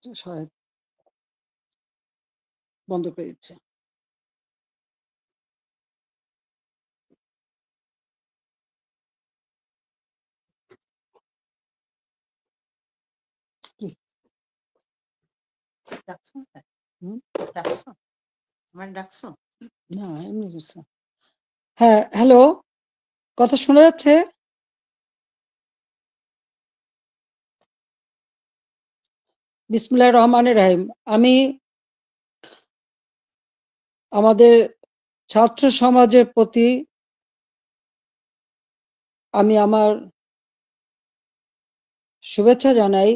সহায়তা বন্ধ করে দিচ্ছে। কি ডাকছো? ডাকছো? আমার ডাকছো? না, এমনি বলছে। হ্যাঁ, হ্যালো, কথা শোনা যাচ্ছে? বিসমিল্লাহির রহমানির রহিম। আমি আমাদের ছাত্র সমাজের প্রতি আমি আমার শুভেচ্ছা জানাই।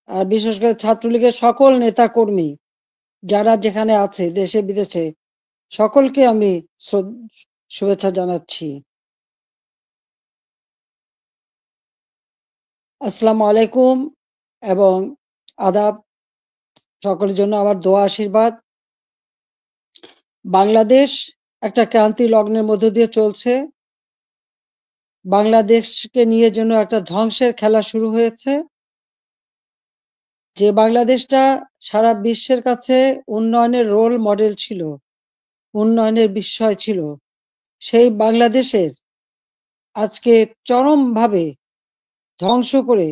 আর বিশেষ করে ছাত্রলীগের সকল নেতাকর্মী যারা যেখানে আছে দেশে বিদেশে সকলকে আমি শুভেচ্ছা জানাচ্ছি। আসসালামু আলাইকুম এবং আদাব। সকলের জন্য আমার দোয়া আশীর্বাদ। বাংলাদেশ একটা ক্রান্তি লগ্নের মধ্য দিয়ে চলছে। বাংলাদেশকে নিয়ে যেন একটা ধ্বংসের খেলা শুরু হয়েছে। যে বাংলাদেশটা সারা বিশ্বের কাছে উন্নয়নের রোল মডেল ছিল, উন্নয়নের বিস্ময় ছিল, সেই বাংলাদেশের আজকে চরমভাবে ধ্বংস করে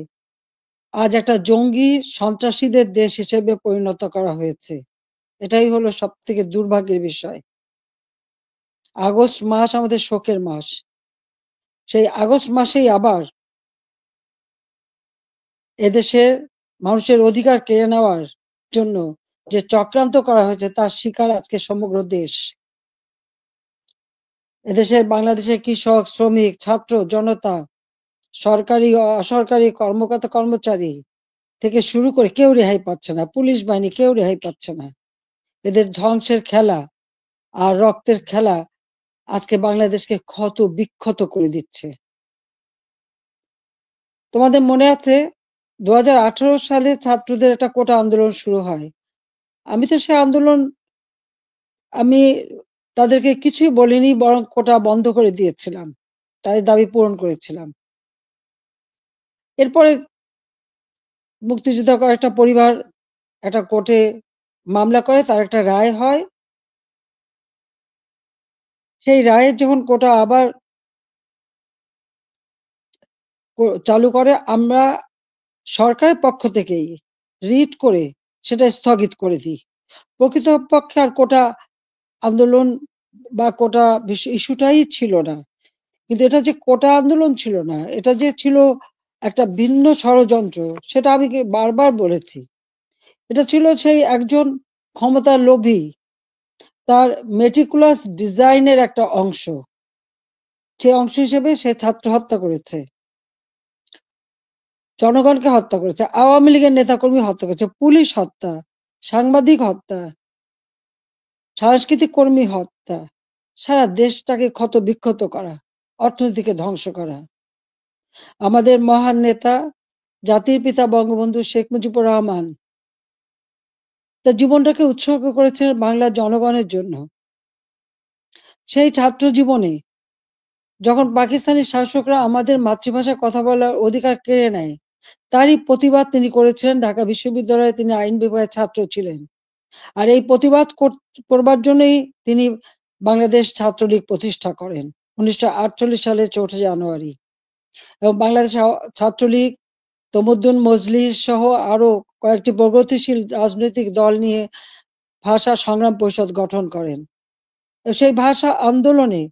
আজ একটা জঙ্গি সন্ত্রাসীদের দেশ হিসেবে পরিণত করা হয়েছে। এটাই হলো সব থেকে দুর্ভাগ্যের বিষয়। আগস্ট মাস আমাদের শোকের মাস। সেই আগস্ট মাসেই আবার এদেশের মানুষের অধিকার কেড়ে নেওয়ার জন্য যে চক্রান্ত করা হয়েছে তার শিকার আজকে সমগ্র দেশ। এদেশের বাংলাদেশের কৃষক, শ্রমিক, ছাত্র, জনতা, সরকারি অসরকারি কর্মকর্তা কর্মচারী থেকে শুরু করে কেউ রেহাই পাচ্ছে না। পুলিশ বাহিনী কেউ রেহাই পাচ্ছে না। এদের ধ্বংসের খেলা আর রক্তের খেলা আজকে বাংলাদেশকে ক্ষত বিক্ষত করে দিচ্ছে। তোমাদের মনে আছে ২০১৮ সালে ছাত্রদের একটা কোটা আন্দোলন শুরু হয়। আমি তো সে আন্দোলন আমি তাদেরকে কিছুই বলিনি, বরং কোটা বন্ধ করে দিয়েছিলাম। তাদের দাবি পূরণ করেছিলাম। এরপরে মুক্তিযোদ্ধা কয়েকটা পরিবার একটা কোর্টে মামলা করে, তার একটা রায় হয়। সেই রায়ের যখন কোটা আবার চালু করে, আমরা সরকারের পক্ষ থেকেই রিট করে সেটা স্থগিত করে দিই। প্রকৃতপক্ষে আর কোটা আন্দোলন বা কোটা ইস্যুটাই ছিল না। কিন্তু এটা যে কোটা আন্দোলন ছিল না, এটা যে ছিল একটা ভিন্ন ষড়যন্ত্র, সেটা আমি বারবার বলেছি। এটা ছিল সেই একজন ক্ষমতার লোভী, তার মেটিকুলাস ডিজাইনের একটা অংশ। সেই অংশ হিসেবে সে ছাত্র হত্যা করেছে, জনগণকে হত্যা করেছে, আওয়ামী লীগের নেতাকর্মী হত্যা করেছে, পুলিশ হত্যা, সাংবাদিক হত্যা, সাংস্কৃতিক কর্মী হত্যা, সারা দেশটাকে ক্ষত বিক্ষত করা, অর্থনীতিকে ধ্বংস করা। আমাদের মহান নেতা জাতির পিতা বঙ্গবন্ধু শেখ মুজিবুর রহমান তার জীবনটাকে উৎসর্গ করেছেন বাংলার জনগণের জন্য। সেই ছাত্র জীবনে যখন পাকিস্তানি শাসকরা আমাদের মাতৃভাষায় কথা বলার অধিকার কেড়ে নেয়, তারই প্রতিবাদ তিনি করেছিলেন। ঢাকা বিশ্ববিদ্যালয়ে তিনি আইন বিভাগের ছাত্র ছিলেন। আর এই প্রতিবাদ করবার জন্যই তিনি বাংলাদেশ ছাত্রলীগ প্রতিষ্ঠা করেন ১৯৪৮ সালের ৪ঠা জানুয়ারি। এবং বাংলাদেশ ছাত্রলীগ, তমুদ্দুন মজলিস সহ আরো কয়েকটি প্রগতিশীল রাজনৈতিক দল নিয়ে ভাষা সংগ্রাম পরিষদ গঠন করেন। সেই ভাষা আন্দোলনে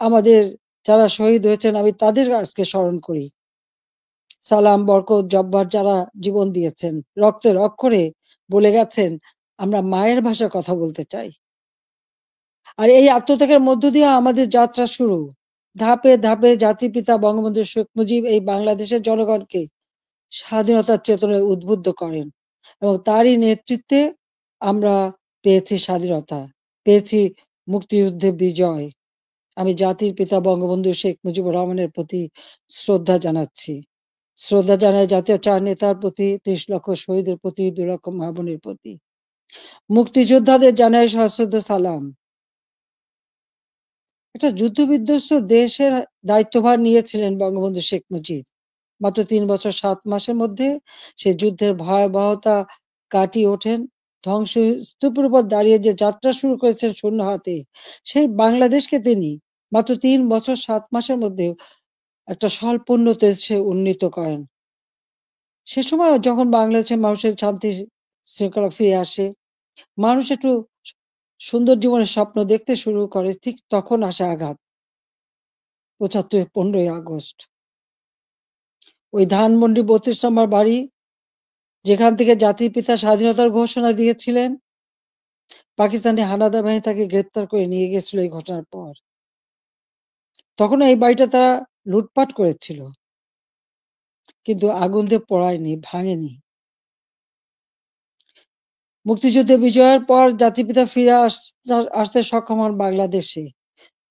আমাদের যারা শহীদ হয়েছেন, আমি তাদের আজকে স্মরণ করি। সালাম, বরকত, জব্বার যারা জীবন দিয়েছেন, রক্তের অক্ষরে বলে গেছেন, আমরা মায়ের ভাষায় কথা বলতে চাই। আর এই আত্মত্যাগের মধ্য দিয়ে আমাদের যাত্রা শুরু। ধাপে ধাপে জাতির পিতা বঙ্গবন্ধু শেখ মুজিব এই বাংলাদেশের জনগণকে স্বাধীনতার চেতনায় উদ্বুদ্ধ করেন, এবং তারই নেতৃত্বে আমরা পেয়েছি স্বাধীনতা, পেয়েছি মুক্তিযুদ্ধে বিজয়। আমি জাতির পিতা বঙ্গবন্ধু শেখ মুজিবুর রহমানের প্রতি শ্রদ্ধা জানাচ্ছি। শ্রদ্ধা জানাই জাতীয় চার নেতার প্রতি, ৩০ লক্ষ শহীদের প্রতি, ২ লক্ষ মা বোনের প্রতি। মুক্তিযোদ্ধাদের জানাই সশ্রদ্ধ সালাম। একটা যুদ্ধ-বিধ্বস্ত দেশের দায়িত্বভার নিয়েছিলেন বঙ্গবন্ধু শেখ মুজিব। মাত্র ৩ বছর ৭ মাসের মধ্যে সে যুদ্ধের ভয়াবহতা কাটিয়ে ওঠেন। ধ্বংসস্তূপের উপর দাঁড়িয়ে যে যাত্রা শুরু করেছেন শূন্য হাতে, সেই বাংলাদেশকে তিনি মাত্র ৩ বছর ৭ মাসের মধ্যে একটা স্বল্পোন্নত দেশে উন্নীত করেন। সে সময় যখন বাংলাদেশের মানুষের শান্তি শৃঙ্খলা ফিরে আসে, মানুষ একটু সুন্দর জীবনের স্বপ্ন দেখতে শুরু করে, ঠিক তখন আসে আঘাত। ৭৫ ১৫ই আগস্ট। ওই ধানমন্ডি ৩২ নম্বর বাড়ি, যেখান থেকে জাতির পিতা স্বাধীনতার ঘোষণা দিয়েছিলেন, পাকিস্তানি হানাদার বাহিনী তাকে গ্রেপ্তার করে নিয়ে গেছিল এই ঘটনার পর। তখন এই বাড়িটা তারা লুটপাট করেছিল, কিন্তু আগুন দিয়ে পোড়ায়নি, ভাঙেনি। মুক্তিযুদ্ধে বিজয়ের পর জাতির পিতা ফিরে আসতে সক্ষম হন বাংলাদেশে।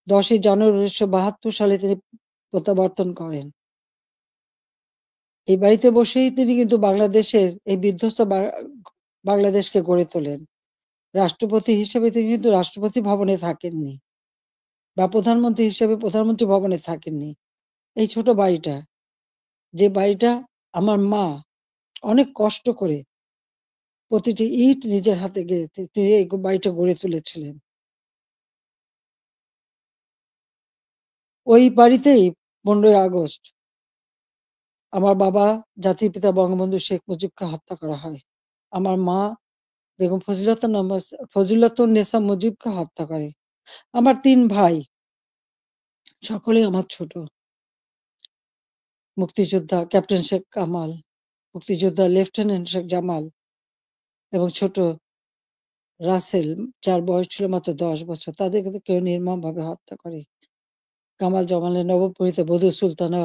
১০ই জানুয়ারি ১৯৭২ সালে তিনি প্রত্যাবর্তন করেন। এই বাড়িতে বসেই তিনি কিন্তু বাংলাদেশের এই বিধ্বস্ত বাংলাদেশকে গড়ে তোলেন। রাষ্ট্রপতি হিসেবে তিনি কিন্তু রাষ্ট্রপতি ভবনে থাকেননি, বা প্রধানমন্ত্রী হিসেবে প্রধানমন্ত্রী ভবনে থাকেননি। এই ছোট বাড়িটা, যে বাড়িটা আমার মা অনেক কষ্ট করে প্রতিটি ইট নিজের হাতে গেড়ে তিনি এই বাড়িটা গড়ে তুলেছিলেন। ওই বাড়িতেই ১৫ই আগস্ট আমার বাবা জাতির পিতা বঙ্গবন্ধু শেখ মুজিবকে হত্যা করা হয়। আমার মা বেগম ফজিলাতুন্নেছা মুজিবকে হত্যা করে। আমার ৩ ভাই, সকলেই আমার ছোট। মুক্তিযোদ্ধা ক্যাপ্টেন শেখ কামাল, মুক্তিযোদ্ধা লেফটেন্যান্ট শেখ জামাল এবং ছোট রাসেল, যার বয়স ছিল মাত্র ১০ বছর। তাদেরকে তো কেউ নির্মমভাবে হত্যা করে। কামাল জামালের নবপরিণীতা বধূ সুলতানা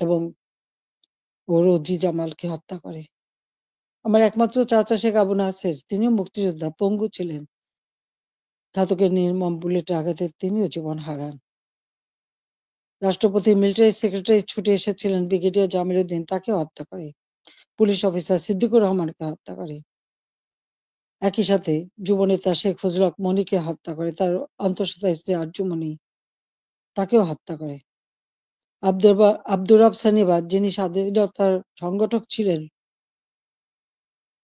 এবং রোজি জামালকে হত্যা করে। আমার একমাত্র চাচা শেখ আবু নাসের, তিনিও মুক্তিযোদ্ধা, পঙ্গু ছিলেন। ঘাতকের নির্মম বুলেটের আঘাতে তিনিও জীবন হারান। রাষ্ট্রপতি মিলিটারি সেক্রেটারি ছুটে এসেছিলেন ব্রিগেডিয়ার জামিল উদ্দিন, তাকেও হত্যা করে। পুলিশ অফিসার সিদ্দিকুর রহমানকে হত্যা করে। একই সাথে যুবনেতা শেখ ফজলুল হক মনিকে হত্যা করে, তার অন্তঃসত্ত্বা স্ত্রী আরজুমনি, তাকেও হত্যা করে। আব্দুর রব সানিবাদ, যিনি স্বাধীনতার সংগঠক ছিলেন,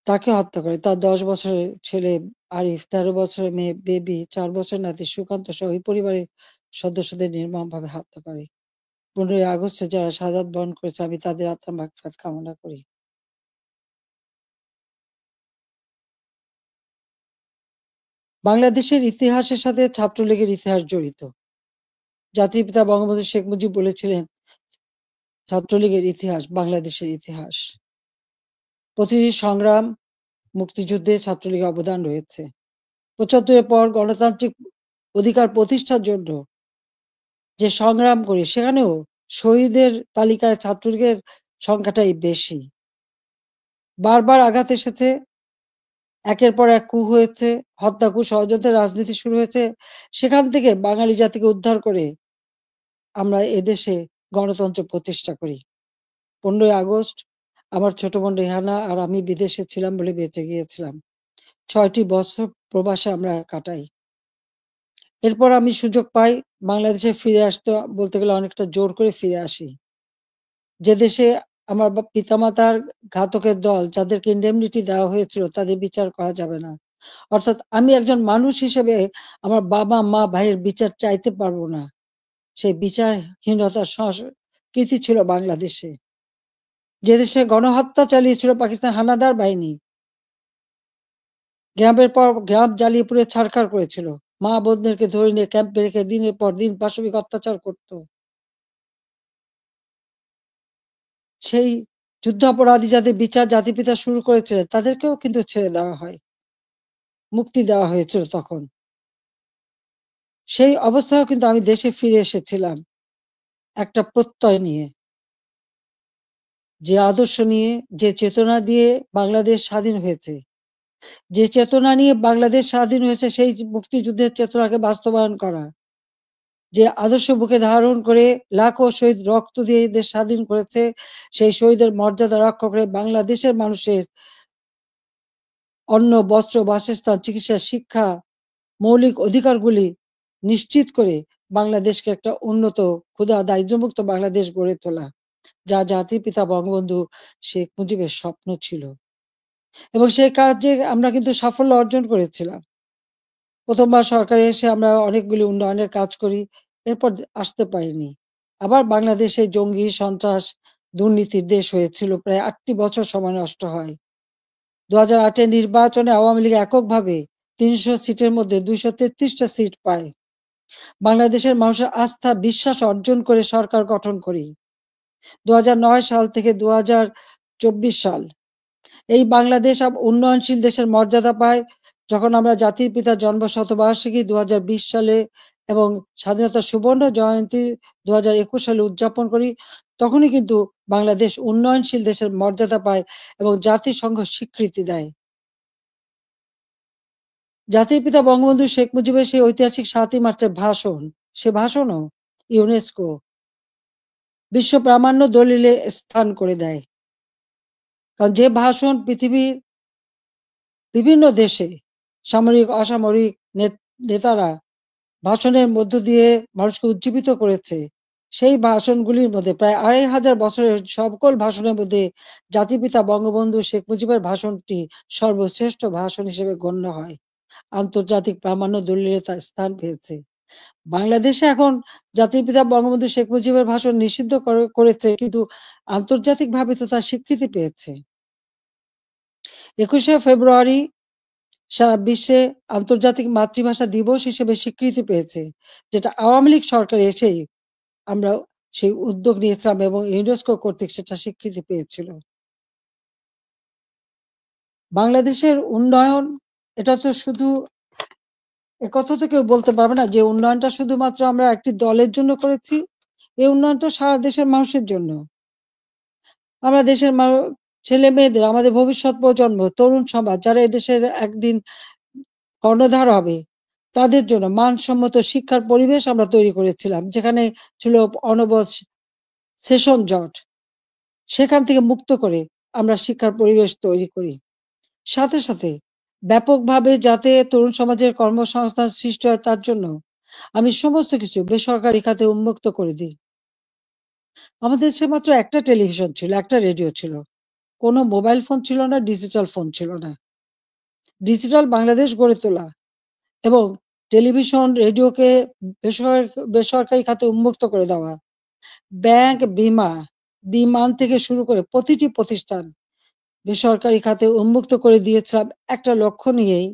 তাকে হত্যা করে। তার ১০ বছরের ছেলে আরিফ, ১৩ বছরের মেয়ে বেবি, ৪ বছরের নাতি সুকান্ত সহ ওই পরিবারের সদস্যদের নির্মমভাবে হত্যা করে। ১৫ই আগস্টে যারা শাহাদাত বরণ করেছে, আমি তাদের আত্মার মাগফিরাত কামনা করি। বাংলাদেশের ইতিহাসের সাথে ছাত্রলীগের ইতিহাস জড়িত। জাতির পিতা বঙ্গবন্ধু শেখ মুজিব বলেছিলেন, ছাত্রলীগের ইতিহাস বাংলাদেশের ইতিহাস। প্রতিটি সংগ্রাম, মুক্তিযুদ্ধে ছাত্রলীগের অবদান রয়েছে। ৭৫ পর গণতান্ত্রিক অধিকার প্রতিষ্ঠার জন্য যে সংগ্রাম করি, সেখানেও শহীদের তালিকায় ছাত্রলীগের সংখ্যাটাই বেশি। বারবার আঘাত এসেছে, একের পর এক কূ হয়েছে, হত্যা, কূ, ষড়যন্ত্রের রাজনীতি শুরু হয়েছে। সেখান থেকে বাঙালি জাতিকে উদ্ধার করে আমরা এদেশে গণতন্ত্র প্রতিষ্ঠা করি। ১৫ই আগস্ট আমার ছোট বোন রেহানা আর আমি বিদেশে ছিলাম বলে বেঁচে গিয়েছিলাম। ৬টি বছর প্রবাসে আমরা কাটাই। এরপর আমি সুযোগ পাই বাংলাদেশে ফিরে আসতে, বলতে গেলে অনেকটা জোর করে ফিরে আসি। যে দেশে আমার পিতামাতার ঘাতকের দল, যাদেরকে ইন্ডেমনিটি দেওয়া হয়েছিল, তাদের বিচার করা যাবে না। অর্থাৎ আমি একজন মানুষ হিসেবে আমার বাবা, মা, ভাইয়ের বিচার চাইতে পারবো না। সেই বিচারহীনতার সংস্কৃতি ছিল বাংলাদেশে। যে দেশে গণহত্যা চালিয়েছিল পাকিস্তান হানাদার বাহিনী, গ্রামের পর গ্রাম জ্বালিয়ে পুড়ে ছারখার করেছিল। মা বোনদেরকে ধরে নিয়ে ক্যাম্পে রেখে দিনের পর দিন পাশবিক অত্যাচার করত। সেই যুদ্ধাপরাধী যাদের বিচার জাতিপিতা শুরু করেছিলেন, তাদেরকেও কিন্তু ছেড়ে দেওয়া হয়, মুক্তি দেওয়া হয়েছিল তখন। সেই অবস্থায়ও কিন্তু আমি দেশে ফিরে এসেছিলাম একটা প্রত্যয় নিয়ে, যে আদর্শ নিয়ে, যে চেতনা দিয়ে বাংলাদেশ স্বাধীন হয়েছে। যে চেতনা নিয়ে বাংলাদেশ স্বাধীন হয়েছে, সেই মুক্তিযুদ্ধের চেতনাকে বাস্তবায়ন করা। যে আদর্শ বুকে ধারণ করে লাখো শহীদ রক্ত দিয়ে দেশ স্বাধীন করেছে, সেই শহীদের মর্যাদা রক্ষা করে বাংলাদেশের মানুষের অন্ন, বস্ত্র, বাসস্থান, চিকিৎসা, শিক্ষা, মৌলিক অধিকারগুলি নিশ্চিত করে বাংলাদেশকে একটা উন্নত, ক্ষুধা দারিদ্র্যমুক্ত বাংলাদেশ গড়ে তোলা, যা জাতির পিতা বঙ্গবন্ধু শেখ মুজিবের স্বপ্ন ছিল। এবং সেই কাজে আমরা কিন্তু সাফল্য অর্জন করেছিলাম। প্রথমবার সরকারে এসে আমরা অনেকগুলি উন্নয়নের কাজ করি, এরপর আসতে পারিনি। আবার বাংলাদেশে জঙ্গি, সন্ত্রাস, দুর্নীতির দেশ হয়েছিল, প্রায় ৮টি বছর সময় নষ্ট হয়। ২০০৮-এর নির্বাচনে আওয়ামী লীগ এককভাবে ৩০০ সিটের মধ্যে ২৩৩টা সিট পায়। বাংলাদেশের মানুষের আস্থা, বিশ্বাস অর্জন করে সরকার গঠন করি। ২০০৯ সাল থেকে ২০২৪ সাল এই বাংলাদেশ উন্নয়নশীল দেশের মর্যাদা পায়। যখন আমরা জাতির পিতার জন্ম শতবার্ষিকী ২০২০ সালে এবং স্বাধীনতার সুবর্ণ জয়ন্তী ২০২১ সালে উদযাপন করি, তখনই কিন্তু বাংলাদেশ উন্নয়নশীল দেশের মর্যাদা পায় এবং জাতিসংঘ স্বীকৃতি দেয়। জাতির পিতা বঙ্গবন্ধু শেখ মুজিবের সেই ঐতিহাসিক ৭ই মার্চের ভাষণ, সে ভাষণও ইউনেস্কো বিশ্ব প্রামাণ্য দলিলে স্থান করে দেয়। কারণ যে ভাষণ পৃথিবীর বিভিন্ন দেশে সামরিক, অসামরিক নেতারা ভাষণের মধ্য দিয়ে মানুষকে উজ্জীবিত করেছে, সেই ভাষণগুলির মধ্যে প্রায় ২৫০০ বছরের সকল ভাষণের মধ্যে জাতিপিতা বঙ্গবন্ধু শেখ মুজিবের ভাষণটি সর্বশ্রেষ্ঠ ভাষণ হিসেবে গণ্য হয়। আন্তর্জাতিক প্রামাণ্য দলিলে তার স্থান পেয়েছে। বাংলাদেশে এখন জাতির পিতা বঙ্গবন্ধু শেখ মুজিবের ভাষণ নিষিদ্ধ করেছে, কিন্তু আন্তর্জাতিকভাবে তো তার স্বীকৃতি পেয়েছে। ২১শে ফেব্রুয়ারি সারা বিশ্বে আন্তর্জাতিক মাতৃভাষা দিবস হিসেবে স্বীকৃতি পেয়েছে, যেটা আওয়ামী লীগ সরকার এসেই আমরা সেই উদ্যোগ নিয়েছিলাম এবং ইউনেস্কো কর্তৃক সেটা স্বীকৃতি পেয়েছিল। বাংলাদেশের উন্নয়ন, এটা তো শুধু, একথা তো কেউ বলতে পারবে না যে উন্নয়নটা শুধুমাত্র আমরা একটি দলের জন্য করেছি। এই উন্নয়নটা সারা দেশের মানুষের জন্য। আমরা দেশের ছেলে মেয়েদের, আমাদের ভবিষ্যৎ প্রজন্ম, তরুণ সমাজ, যারা এদেশের একদিন কর্ণধার হবে, তাদের জন্য মানসম্মত শিক্ষার পরিবেশ আমরা তৈরি করেছিলাম, যেখানে ছিল অনবরত সেশন জট। সেখান থেকে মুক্ত করে আমরা শিক্ষার পরিবেশ তৈরি করি। সাথে, সাথে ব্যাপকভাবে যাতে তরুণ সমাজের কর্মসংস্থান সৃষ্টি হয় তার জন্য আমি সমস্ত কিছু বেসরকারি খাতে উন্মুক্ত করে দিই। আমাদের দেশে মাত্র একটা টেলিভিশন ছিল, একটা রেডিও ছিল। কোনো মোবাইল ফোন ছিল না, ডিজিটাল ফোন ছিল না। ডিজিটাল বাংলাদেশ গড়ে তোলা এবং টেলিভিশন, রেডিওকে বেসরকারি খাতে উন্মুক্ত করে দেওয়া। ব্যাংক, বিমান থেকে শুরু করে প্রতিটি প্রতিষ্ঠান বেসরকারি খাতে উন্মুক্ত করে দিয়েছিলাম একটা লক্ষ্য নিয়েই,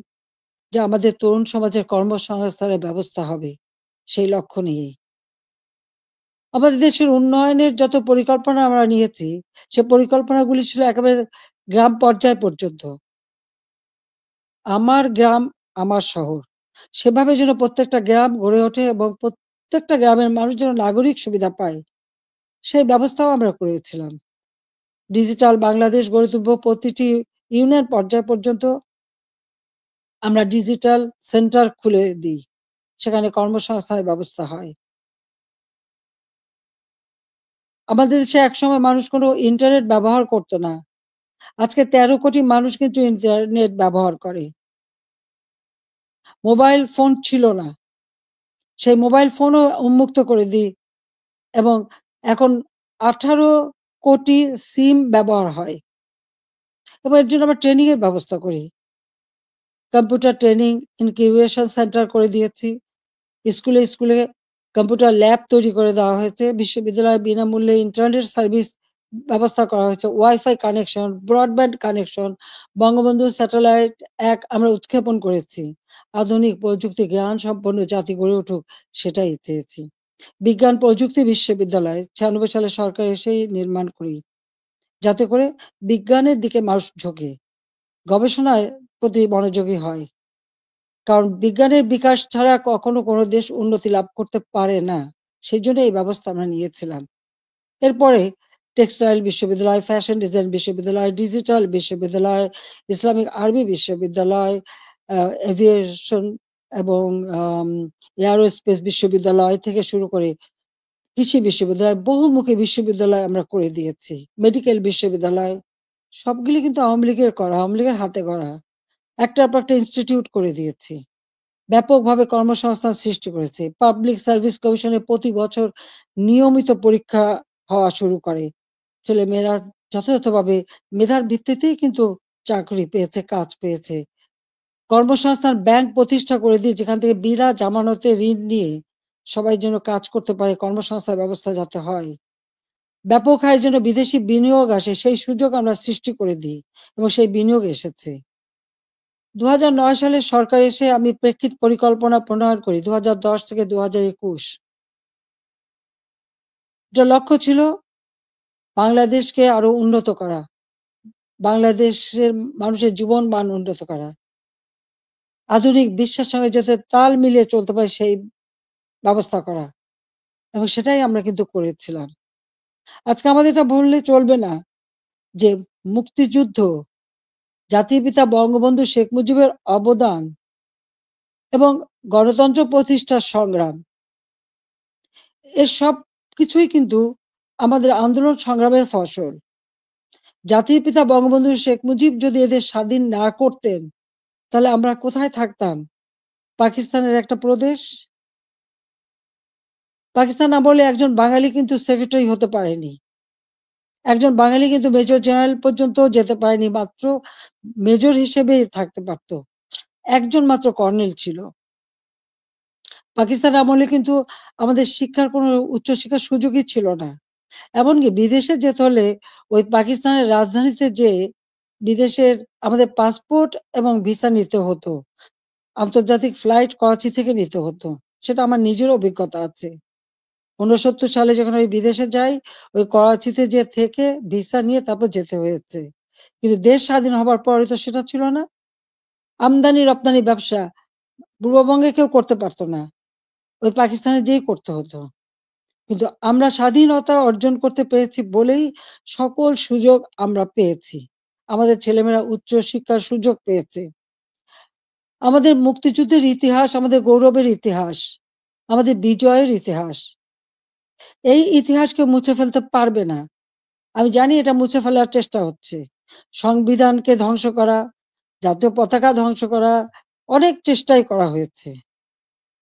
যে আমাদের তরুণ সমাজের কর্মসংস্থানের ব্যবস্থা হবে, সেই লক্ষ্য নিয়েই। আমাদের দেশের উন্নয়নের যত পরিকল্পনা আমরা নিয়েছি, সে পরিকল্পনাগুলি ছিল একেবারে গ্রাম পর্যায় পর্যন্ত। আমার গ্রাম, আমার শহর। সেভাবে যেন প্রত্যেকটা গ্রাম গড়ে ওঠে এবং প্রত্যেকটা গ্রামের মানুষ যেন নাগরিক সুবিধা পায়, সেই ব্যবস্থাও আমরা করেছিলাম। ডিজিটাল বাংলাদেশ গড়ে তুলব, প্রতিটি ইউনিয়ন পর্যায় পর্যন্ত আমরা ডিজিটাল সেন্টার খুলে দিই। সেখানে কর্মসংস্থানের ব্যবস্থা হয়। আমাদের দেশে একসময় মানুষ কোনো ইন্টারনেট ব্যবহার করত না। আজকে ১৩ কোটি মানুষ কিন্তু ইন্টারনেট ব্যবহার করে। মোবাইল ফোন ছিল না। সেই মোবাইল ফোনও উন্মুক্ত করে দিই এবং এখন ১৮ কোটি সিম ব্যবহার হয় এবং এর জন্য আমরা ট্রেনিং এর ব্যবস্থা করি। কম্পিউটার ট্রেনিং ইনকিউবেশন সেন্টার করে দিয়েছি। স্কুলে কম্পিউটার ল্যাব তৈরি করে দেওয়া হয়েছে। বিশ্ববিদ্যালয়ে বিনামূল্যে ইন্টারনেট সার্ভিস ব্যবস্থা করা হয়েছে। Wifi connection, broadband connection, Bangabandhu satellite ১ আমরা উৎক্ষেপণ করেছি। আধুনিক প্রযুক্তি জ্ঞান সম্পন্ন জাতি গড়ে উঠুক, সেটাই চেয়েছি। বিজ্ঞান প্রযুক্তি বিশ্ববিদ্যালয় ৯৬ সালে সরকার এসেই নির্মাণ করি। যাতে করে বিজ্ঞানের দিকে মানুষ ঝোঁকে, গবেষণায় প্রতি মনোযোগী হয়। কারণ বিজ্ঞানের বিকাশ ছাড়া কখনো কোনো দেশ উন্নতি লাভ করতে পারে না। সেজন্য এই ব্যবস্থা আমরা নিয়েছিলাম। এরপরে টেক্সটাইল বিশ্ববিদ্যালয়, ফ্যাশন ডিজাইন বিশ্ববিদ্যালয়, ডিজিটাল বিশ্ববিদ্যালয়, ইসলামিক আরবি বিশ্ববিদ্যালয়, আ এভিয়েশন এবং আম এয়ারোস্পেস বিশ্ববিদ্যালয় থেকে শুরু করে কৃষি বিশ্ববিদ্যালয়, বহুমুখী বিশ্ববিদ্যালয় আমরা করে দিয়েছি। মেডিকেল বিশ্ববিদ্যালয়, সবগুলি কিন্তু আওয়ামী লীগের করা, আওয়ামী লীগের হাতে গড়া। একটার পর একটা ইনস্টিটিউট করে দিয়েছি। ব্যাপকভাবে কর্মসংস্থান সৃষ্টি করেছে। পাবলিক সার্ভিস কমিশনে প্রতি বছর নিয়মিত পরীক্ষা হওয়া শুরু করে। ছেলেমেয়েরা যথাযথভাবে মেধার ভিত্তিতেই কিন্তু চাকরি পেয়েছে, কাজ পেয়েছে। কর্মসংস্থান ব্যাংক প্রতিষ্ঠা করে দিয়ে যেখান থেকে বিনা জামানতে ঋণ নিয়ে সবাই যেন কাজ করতে পারে, কর্মসংস্থান ব্যবস্থা যাতে হয়। ব্যাপক হারে যেন বিদেশি বিনিয়োগ আসে, সেই সুযোগ আমরা সৃষ্টি করে দিই এবং সেই বিনিয়োগ এসেছে। ২০০৯ সালে সরকার এসে আমি প্রেক্ষিত পরিকল্পনা প্রণয়ন করি ২০১০ থেকে ২০২১। যার লক্ষ্য ছিল বাংলাদেশকে আরো উন্নত করা, বাংলাদেশের মানুষের জীবন মান উন্নত করা, আধুনিক বিশ্বের সঙ্গে যাতে তাল মিলিয়ে চলতে পারে সেই ব্যবস্থা করা এবং সেটাই আমরা কিন্তু করেছিলাম। আজকে আমাদের এটা বললে চলবে না যে মুক্তিযুদ্ধ, জাতির পিতা বঙ্গবন্ধু শেখ মুজিবের অবদান এবং গণতন্ত্র প্রতিষ্ঠার সংগ্রাম, এর সবকিছুই কিন্তু আমাদের আন্দোলন সংগ্রামের ফসল। জাতির পিতা বঙ্গবন্ধু শেখ মুজিব যদি এদের স্বাধীন না করতেন, তাহলে আমরা কোথায় থাকতাম? পাকিস্তানের একটা প্রদেশ। পাকিস্তান আমলে একজন বাঙালি কিন্তু সেক্রেটারি হতে পারেনি। একজন বাঙালি কিন্তু মেজর জেনারেল পর্যন্ত যেতে পারেনি, মাত্র মেজর হিসেবেই থাকতে পারত। একজন মাত্র কর্নেল ছিল। পাকিস্তান আমলে কিন্তু আমাদের শিক্ষার কোনো উচ্চশিক্ষার সুযোগই ছিল না। এমনকি বিদেশে যেতে হলে ওই পাকিস্তানের রাজধানীতে যেয়ে বিদেশের আমাদের পাসপোর্ট এবং ভিসা নিতে হতো। আন্তর্জাতিক ফ্লাইট করাচি থেকে নিতে হতো। সেটা আমার নিজের অভিজ্ঞতা আছে। ৬৯ সালে যখন আমি বিদেশে যাই, ওই করাচিতে যেয়ে থেকে ভিসা নিয়ে তারপর যেতে হয়েছে। কিন্তু দেশ স্বাধীন হবার পরে তো সেটা ছিল না। আমদানি-রপ্তানি ব্যবসা পূর্ববঙ্গে কেউ করতে পারত না। ওই পাকিস্তানে যেয়েই করতে হতো। কিন্তু আমরা স্বাধীনতা অর্জন করতে পেরেছি বলেই সকল সুযোগ আমরা পেয়েছি। আমাদের ছেলেমেয়েরা উচ্চ শিক্ষার সুযোগ পেয়েছে। আমাদের মুক্তিযুদ্ধের ইতিহাস, আমাদের গৌরবের ইতিহাস, আমাদের বিজয়ের ইতিহাস। এই ইতিহাস কেউ মুছে ফেলতে পারবে না। আমি জানি এটা মুছে ফেলার চেষ্টা হচ্ছে। সংবিধানকে ধ্বংস করা, জাতীয় পতাকা ধ্বংস করা, অনেক চেষ্টাই করা হয়েছে।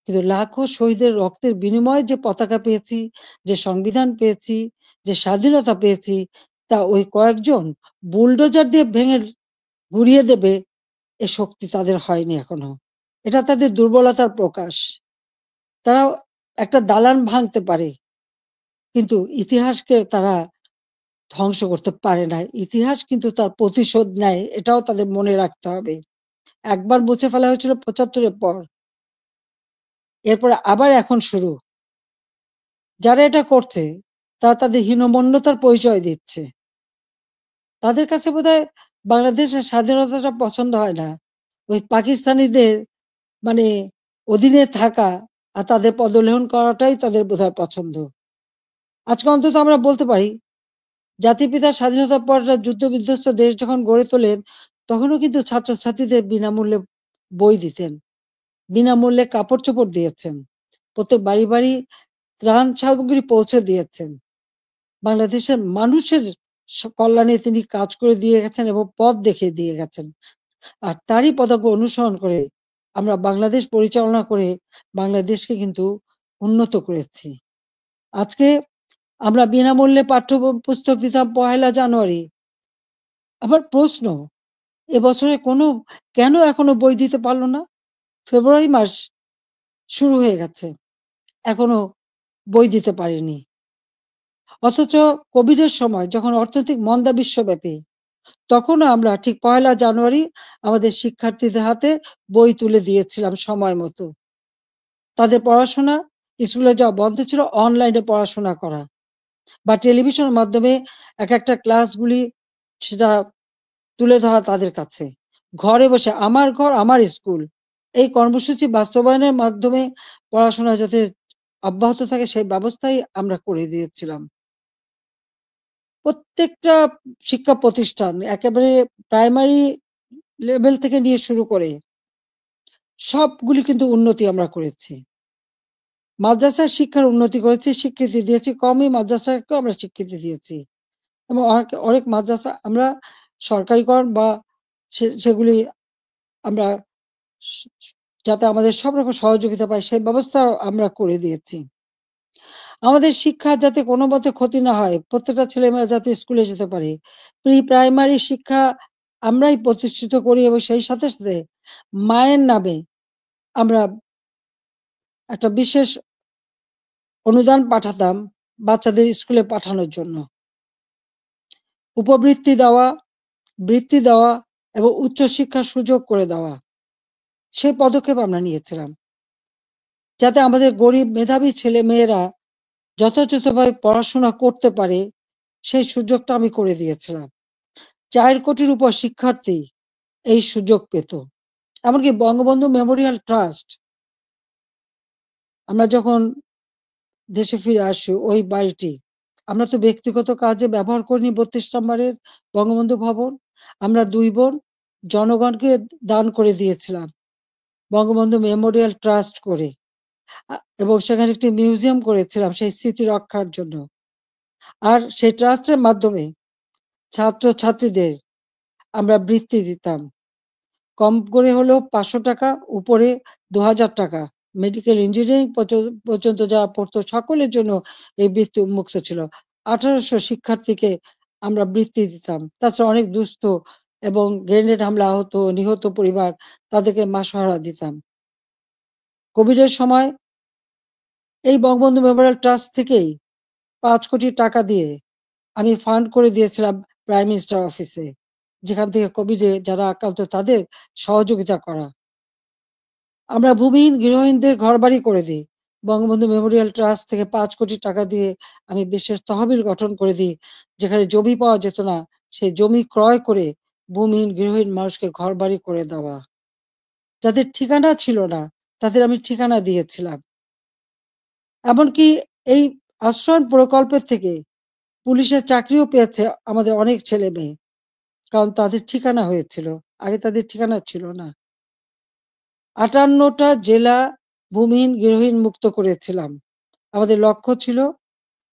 কিন্তু লাখো শহীদের রক্তের বিনিময়ে যে পতাকা পেয়েছি, যে সংবিধান পেয়েছি, যে স্বাধীনতা পেয়েছি, তা ওই কয়েকজন বুলডোজার দিয়ে ভেঙে গুঁড়িয়ে দেবে এ শক্তি তাদের হয়নি এখনো। এটা তাদের দুর্বলতার প্রকাশ। তারা একটা দালান ভাঙতে পারে, কিন্তু ইতিহাসকে তারা ধ্বংস করতে পারে না। ইতিহাস কিন্তু তার প্রতিশোধ নেয়, এটাও তাদের মনে রাখতে হবে। একবার মুছে ফেলা হয়েছিল ৭৫ এর পর। এরপরে আবার এখন শুরু। যারা এটা করছে তারা তাদের হীনমন্যতার পরিচয় দিচ্ছে। তাদের কাছে বোধহয় বাংলাদেশের স্বাধীনতাটা পছন্দ হয় না। ওই পাকিস্তানিদের মানে অধীনে থাকা আর তাদের পদলেহন করাটাই তাদের বোধহয় পছন্দ। আজকে অন্তত আমরা বলতে পারি, জাতির পিতা স্বাধীনতার পর যুদ্ধ-বিধ্বস্ত দেশ যখন গড়ে তোলেন, তখনও কিন্তু ছাত্রছাত্রীদের বিনামূল্যে বই দিতেন। বিনামূল্যে কাপড়-চোপড় দিয়েছেন। প্রত্যেক বাড়ি, বাড়ি ত্রাণ সামগ্রী পৌঁছে দিয়েছেন। বাংলাদেশের মানুষের কল্যাণে তিনি কাজ করে দিয়ে গেছেন এবং পথ দেখিয়ে দিয়ে গেছেন। আর তারই পদাঙ্ক অনুসরণ করে আমরা বাংলাদেশ পরিচালনা করে বাংলাদেশকে কিন্তু উন্নত করেছি। আজকে আমরা বিনামূল্যে পুস্তক দিতাম ১লা জানুয়ারি। আমার প্রশ্ন, এবছরে কেন এখনো বই দিতে পারল না? ফেব্রুয়ারি মাস শুরু হয়ে গেছে। এখনো বই দিতে পারেনি। অথচ কোভিডের সময় যখন অর্থনৈতিক মন্দা বিশ্বব্যাপী, তখনও আমরা ঠিক ১লা জানুয়ারি আমাদের শিক্ষার্থীদের হাতে বই তুলে দিয়েছিলাম সময় মতো। তাদের পড়াশোনা, স্কুলে যাওয়া বন্ধ ছিল, অনলাইনে পড়াশোনা করা বা টেলিভিশনের মাধ্যমে একটা ক্লাসগুলি সেটা তুলে ধরা তাদের কাছে। ঘরে বসে আমার ঘর আমার স্কুল, এই কর্মসূচি বাস্তবায়নের মাধ্যমে পড়াশোনা যাতে অব্যাহত থাকে সেই ব্যবস্থাই আমরা করে দিয়েছিলাম। প্রত্যেকটা শিক্ষা প্রতিষ্ঠান একেবারে প্রাইমারি লেভেল থেকে নিয়ে শুরু করে সবগুলি কিন্তু উন্নতি আমরা করেছি। মাদ্রাসার শিক্ষার উন্নতি করেছি, স্বীকৃতি দিয়েছি। কমই মাদ্রাসাকেও আমরা স্বীকৃতি দিয়েছি এবং অনেক অনেক মাদ্রাসা আমরা সরকারিকরণ বা সেগুলি আমরা স যাতে আমাদের সব রকম সহযোগিতা পায় সেই ব্যবস্থাও আমরা করে দিয়েছি। আমাদের শিক্ষার যাতে কোনোমতে ক্ষতি না হয়, প্রত্যেকটা ছেলেমেয়ে যাতে স্কুলে যেতে পারে। প্রাইমারি শিক্ষা আমরাই প্রতিষ্ঠিত করি এবং সেই সাথে, সাথে মায়ের নামে আমরা একটা বিশেষ অনুদান পাঠাতাম বাচ্চাদের স্কুলে পাঠানোর জন্য। উপবৃত্তি দেওয়া, বৃত্তি দেওয়া এবং উচ্চশিক্ষার সুযোগ করে দেওয়া। সেই পদক্ষেপ আমরা নিয়েছিলাম। যাতে আমাদের গরিব মেধাবী ছেলেমেয়েরা যথাযথভাবে পড়াশোনা করতে পারে, সেই সুযোগটা আমি করে দিয়েছিলাম। ৪ কোটির উপর শিক্ষার্থী এই সুযোগ পেত। এমনকি বঙ্গবন্ধু মেমোরিয়াল ট্রাস্ট, আমরা যখন দেশে ফিরে আসি ওই বাড়িটি আমরা তো ব্যক্তিগত কাজে ব্যবহার করিনি। ৩২ নম্বরের বঙ্গবন্ধু ভবন আমরা ২ বোন জনগণকে দান করে দিয়েছিলাম বঙ্গবন্ধু মেমোরিয়াল ট্রাস্ট করে। এবং সেখানে একটি মিউজিয়াম করেছিলাম সেই স্মৃতি রক্ষার জন্য। আর সেই ট্রাস্টের মাধ্যমে ছাত্রছাত্রীদের আমরা বৃত্তি দিতাম। কম করে হলেও ৳৫০০, উপরে ৳২,০০০। মেডিকেল ইঞ্জিনিয়ারিং পর্যন্ত যারা পড়তো সকলের জন্য এই বৃত্তি উন্মুক্ত ছিল। ১৮০০ শিক্ষার্থীকে আমরা বৃত্তি দিতাম। তাছাড়া অনেক দুস্থ এবং গ্রেনেড হামলা আহত, নিহত পরিবার তাদেরকে মাসোহারা দিতাম। কোভিডের সময় এই বঙ্গবন্ধু মেমোরিয়াল ট্রাস্ট থেকেই ৫ কোটি টাকা দিয়ে আমি ফান্ড করে দিয়েছিলাম প্রাইম মিনিস্টার অফিসে। যেখান থেকে কোভিডে যারা আক্রান্ত তাদের সহযোগিতা করা। আমরা ভূমিহীন গৃহহীনদের ঘরবাড়ি করে দিই। বঙ্গবন্ধু মেমোরিয়াল ট্রাস্ট থেকে ৫ কোটি টাকা দিয়ে আমি বিশেষ তহবিল গঠন করে দিই। যেখানে জমি পাওয়া যেত না, সেই জমি ক্রয় করে ভূমিহীন গৃহহীন মানুষকে ঘরবাড়ি করে দেওয়া। যাদের ঠিকানা ছিল না, তাদের আমি ঠিকানা দিয়েছিলাম। এমনকি এই আশ্রয়ণ প্রকল্পের থেকে পুলিশের চাকরিও পেয়েছে আমাদের অনেক ছেলেমেয়ে। কারণ তাদের ঠিকানা হয়েছিল। আগে তাদের ঠিকানা ছিল না। 58টা জেলা ভূমিহীন গৃহহীন মুক্ত করেছিলাম। আমাদের লক্ষ্য ছিল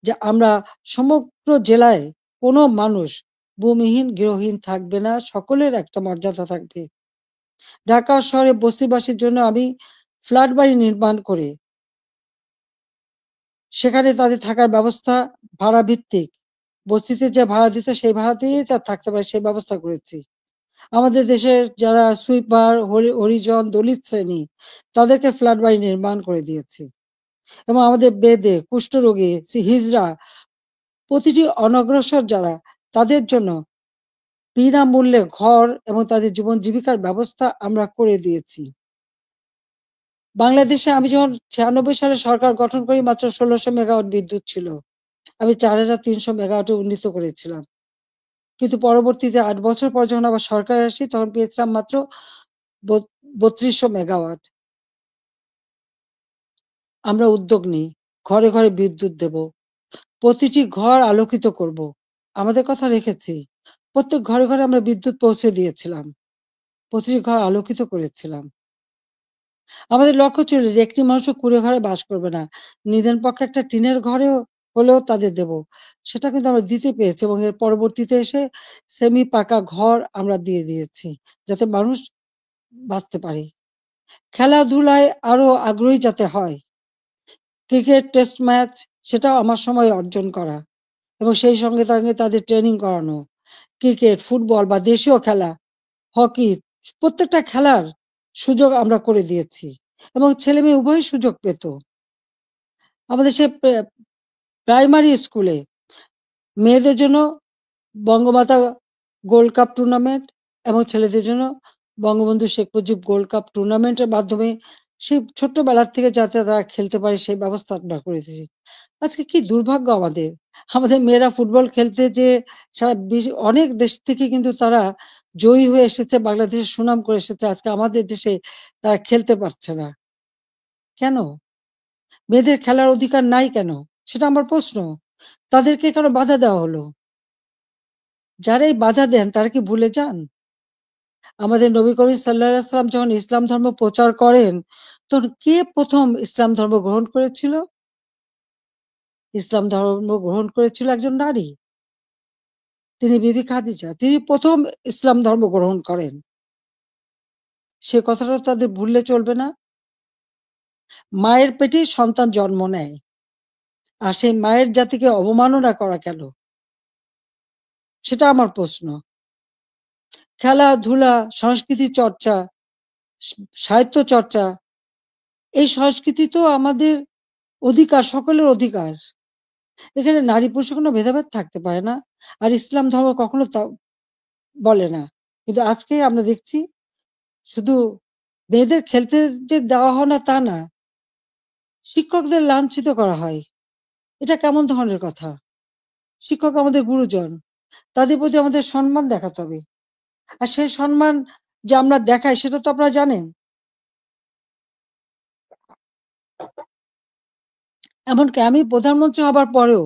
যে আমরা সমগ্র জেলায় কোনো মানুষ ভূমিহীন গৃহহীন থাকবে না, সকলের একটা মর্যাদা থাকবে। ঢাকা শহরে বস্তিবাসীর জন্য আমি ফ্ল্যাট বাড়ি নির্মাণ করে সেখানে তাদের থাকার ব্যবস্থা ভাড়া ভিত্তিক, বস্তিতে যে ভাড়া দিত সেই ভাড়াতেই যা থাকতে পারে সেই ব্যবস্থা করেছি। আমাদের দেশের যারা সুইপার, হরিজন, দলিত শ্রেণী তাদেরকে ফ্ল্যাট বাড়ি নির্মাণ করে দিয়েছি এবং আমাদের বেদে, কুষ্ঠরোগী, হিজড়া প্রতিটি অনগ্রসর যারা তাদের জন্য বিনামূল্যে ঘর এবং তাদের জীবন জীবিকার ব্যবস্থা আমরা করে দিয়েছি। বাংলাদেশে আমি যখন 96 সালে সরকার গঠন করি মাত্র 1600 মেগাওয়াট বিদ্যুৎ ছিল। আমি 4300 মেগাওয়াটে উন্নীত করেছিলাম। কিন্তু পরবর্তীতে 8 বছর পর যখন আবার সরকারে আসি তখন পেয়েছিলাম মাত্র 3200 মেগাওয়াট। আমরা উদ্যোগ নিই, ঘরে ঘরে বিদ্যুৎ দেব, প্রতিটি ঘর আলোকিত করব। আমাদের কথা রেখেছি। প্রত্যেক ঘরে ঘরে আমরা বিদ্যুৎ পৌঁছে দিয়েছিলাম, প্রতিটি ঘর আলোকিত করেছিলাম। আমাদের লক্ষ্য ছিল যে একটি মানুষও কুঁড়ে ঘরে বাস করবে না, নিদেন পক্ষে একটা টিনের ঘরেও হলেও তাদের দেব। সেটা কিন্তু আমরা দিতে পেরেছি এবং এর পরবর্তীতে এসে সেমি পাকা ঘর আমরা দিয়ে দিয়েছি যাতে মানুষ বাঁচতে পারে। খেলাধুলায় আরো আগ্রহী যাতে হয়, ক্রিকেট টেস্ট ম্যাচ সেটাও আমার সময় অর্জন করা এবং সেই সঙ্গে সঙ্গে তাদের ট্রেনিং করানো। ক্রিকেট, ফুটবল বা দেশীয় খেলা, হকি প্রত্যেকটা খেলার সুযোগ আমরা করে দিয়েছি এবং ছেলে মেয়ে উভয়ই সুযোগ পেত। আমাদের সে প্রাইমারি স্কুলে মেয়েদের জন্য বঙ্গমাতা গোল্ড কাপ টুর্নামেন্ট এবং ছেলেদের জন্য বঙ্গবন্ধু শেখ মুজিব গোল্ড কাপ টুর্নামেন্টের মাধ্যমে সেই ছোট্টবেলার থেকে যাতে তারা খেলতে পারে সেই ব্যবস্থা আমরা করে দিয়েছি। আজকে কি দুর্ভাগ্য আমাদের! আমাদের মেয়েরা ফুটবল খেলতে যেয়ে সারা অনেক দেশ থেকে কিন্তু তারা জয়ী হয়ে এসেছে, বাংলাদেশের সুনাম করে এসেছে। আজকে আমাদের দেশে তারা খেলতে পারছে না। কেন? মেয়েদের খেলার অধিকার নাই কেন? সেটা আমার প্রশ্ন। তাদেরকে কেন বাধা দেওয়া হলো? যারা এই বাধা দেন তারা কি ভুলে যান? আমাদের নবী করিম সাল্লাল্লাহু আলাইহি ওয়াসাল্লাম যখন ইসলাম ধর্ম প্রচার করেন, তখন কে ১ম ইসলাম ধর্ম গ্রহণ করেছিল? ইসলাম ধর্ম গ্রহণ করেছিল একজন নারী। তিনি বিবি খাদিজা। তিনি ১ম ইসলাম ধর্ম গ্রহণ করেন। সে কথাটা তাদের ভুললে চলবে না। মায়ের পেটেই সন্তান জন্ম নেয়। আর সেই মায়ের জাতিকে অবমাননা করা কেন? সেটা আমার প্রশ্ন। খেলাধুলা, সংস্কৃতি চর্চা, সা সাহিত্য চর্চা, এই সংস্কৃতি তো আমাদের অধিকার, সকলের অধিকার। এখানে নারী পুরুষের কোনো ভেদাভেদ থাকতে পারে না। আর ইসলাম ধর্ম কখনো তা বলে না। কিন্তু আজকে আমরা দেখছি শুধু মেয়েদের খেলতে যে দেওয়া হয় না তা না। শিক্ষকদের লাঞ্ছিত করা হয়। এটা কেমন ধরনের কথা? শিক্ষক আমাদের গুরুজন। তাদের প্রতি আমাদের সম্মান দেখাতে হবে। আর সেই সম্মান যে আমরা দেখাই সেটা তো আপনারা জানেন। এমনকি আমি প্রধানমন্ত্রী হবার পরেও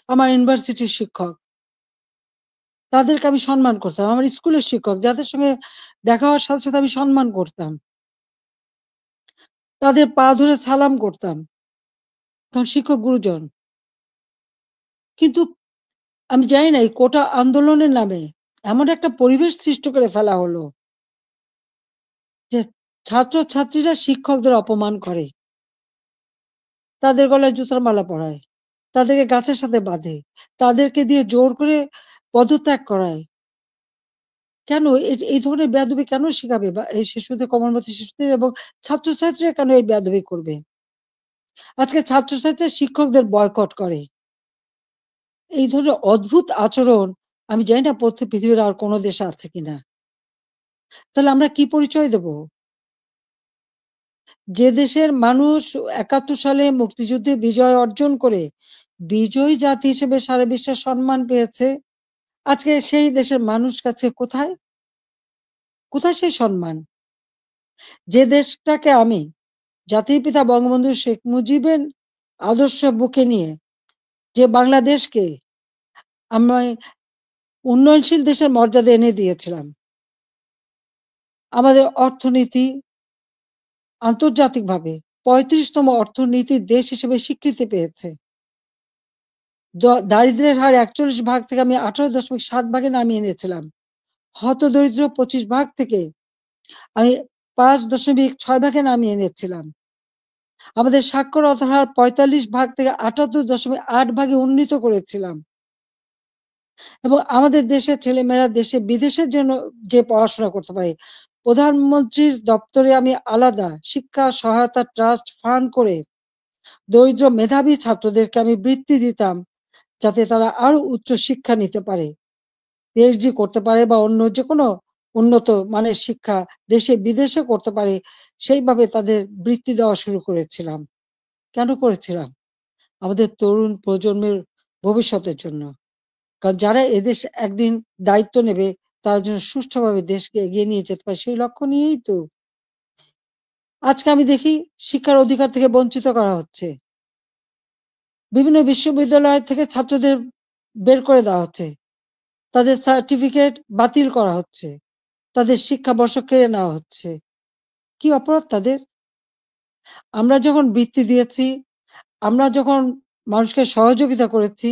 আমার ইউনিভার্সিটির শিক্ষক, তাদেরকে আমি সম্মান করতাম। আমার স্কুলের শিক্ষক যাদের সঙ্গে দেখা হওয়ার সাথে, সাথে আমি সম্মান করতাম। তাদের পা ধরে সালাম করতাম। কারণ শিক্ষক গুরুজন। কিন্তু আমি জানি না এই কোটা আন্দোলনের নামে এমন একটা পরিবেশ সৃষ্টি করে ফেলা হলো যে ছাত্র-ছাত্রীরা শিক্ষকদের অপমান করে। তাদের গলায় জুতার মালা পরায়। তাদেরকে গাছের সাথে বাঁধে। তাদেরকে দিয়ে জোর করে পদত্যাগ করায়। কেন এই ধরনের বেয়াদবি কেন শিখাবে বা এই শিশুদের কোমলমতি শিশুদের এবং ছাত্রছাত্রীরা কেন এই বেয়াদবি করবে? আজকে ছাত্রছাত্রীরা শিক্ষকদের বয়কট করে। এই ধরনের অদ্ভুত আচরণ আমি জানি না পৃথিবীর আর কোন দেশে আছে কিনা। তাহলে আমরা কি পরিচয় দেব? যে দেশের মানুষ ৭১ সালে মুক্তিযুদ্ধে বিজয় অর্জন করে বিজয়ী জাতি হিসেবে সারা বিশ্বে সম্মান পেয়েছে, আজকে সেই দেশের মানুষ কাছে কোথায়? কোথায় সেই সম্মান? যে দেশটাকে আমি জাতির পিতা বঙ্গবন্ধু শেখ মুজিবের আদর্শ বুকে নিয়ে যে বাংলাদেশকে আমি উন্নয়নশীল দেশের মর্যাদা এনে দিয়েছিলাম। আমাদের অর্থনীতি, আন্তর্জাতিকভাবে ৩৫তম অর্থনীতির দেশ হিসেবে স্বীকৃতি পেয়েছে। দারিদ্র্যের হার ৪১ ভাগ থেকে আমি ১৮.৭ ভাগে নামিয়ে এনেছিলাম। হতদরিদ্র ২৫ ভাগ থেকে আমি ৫.৬ ভাগে নামিয়ে এনেছিলাম। আমাদের সাক্ষরতার হার ৪৫ ভাগ থেকে ৭৮.৮ ভাগে উন্নীত করেছিলাম। এবং আমাদের দেশের ছেলেমেয়েরা দেশে বিদেশের জন্য যে পড়াশোনা করতে পারে, প্রধানমন্ত্রীর দপ্তরে আমি আলাদা শিক্ষা সহায়তা ট্রাস্ট ফান্ড করে দরিদ্র মেধাবী ছাত্রদেরকে আমি বৃত্তি দিতাম, যাতে তারা আরো উচ্চ শিক্ষা নিতে পারে, পিএইচডি করতে পারে বা অন্য যে কোনো উন্নত মানের শিক্ষা দেশে বিদেশে করতে পারে, সেইভাবে তাদের বৃত্তি দেওয়া শুরু করেছিলাম। কেন করেছিলাম? আমাদের তরুণ প্রজন্মের ভবিষ্যতের জন্য। কারণ যারা এদেশ একদিন দায়িত্ব নেবে, তারা যেন সুষ্ঠুভাবে দেশকে এগিয়ে নিয়ে যেতে পারে, সেই লক্ষ্য নিয়েই তো। আজকে আমি দেখি শিক্ষার অধিকার থেকে বঞ্চিত করা হচ্ছে। বিভিন্ন বিশ্ববিদ্যালয় থেকে ছাত্রদের বের করে দেওয়া হচ্ছে। তাদের সার্টিফিকেট বাতিল করা হচ্ছে। তাদের শিক্ষাবর্ষ কেড়ে নেওয়া হচ্ছে। কি অপরাধ তাদের? আমরা যখন বৃত্তি দিয়েছি, আমরা যখন মানুষকে সহযোগিতা করেছি,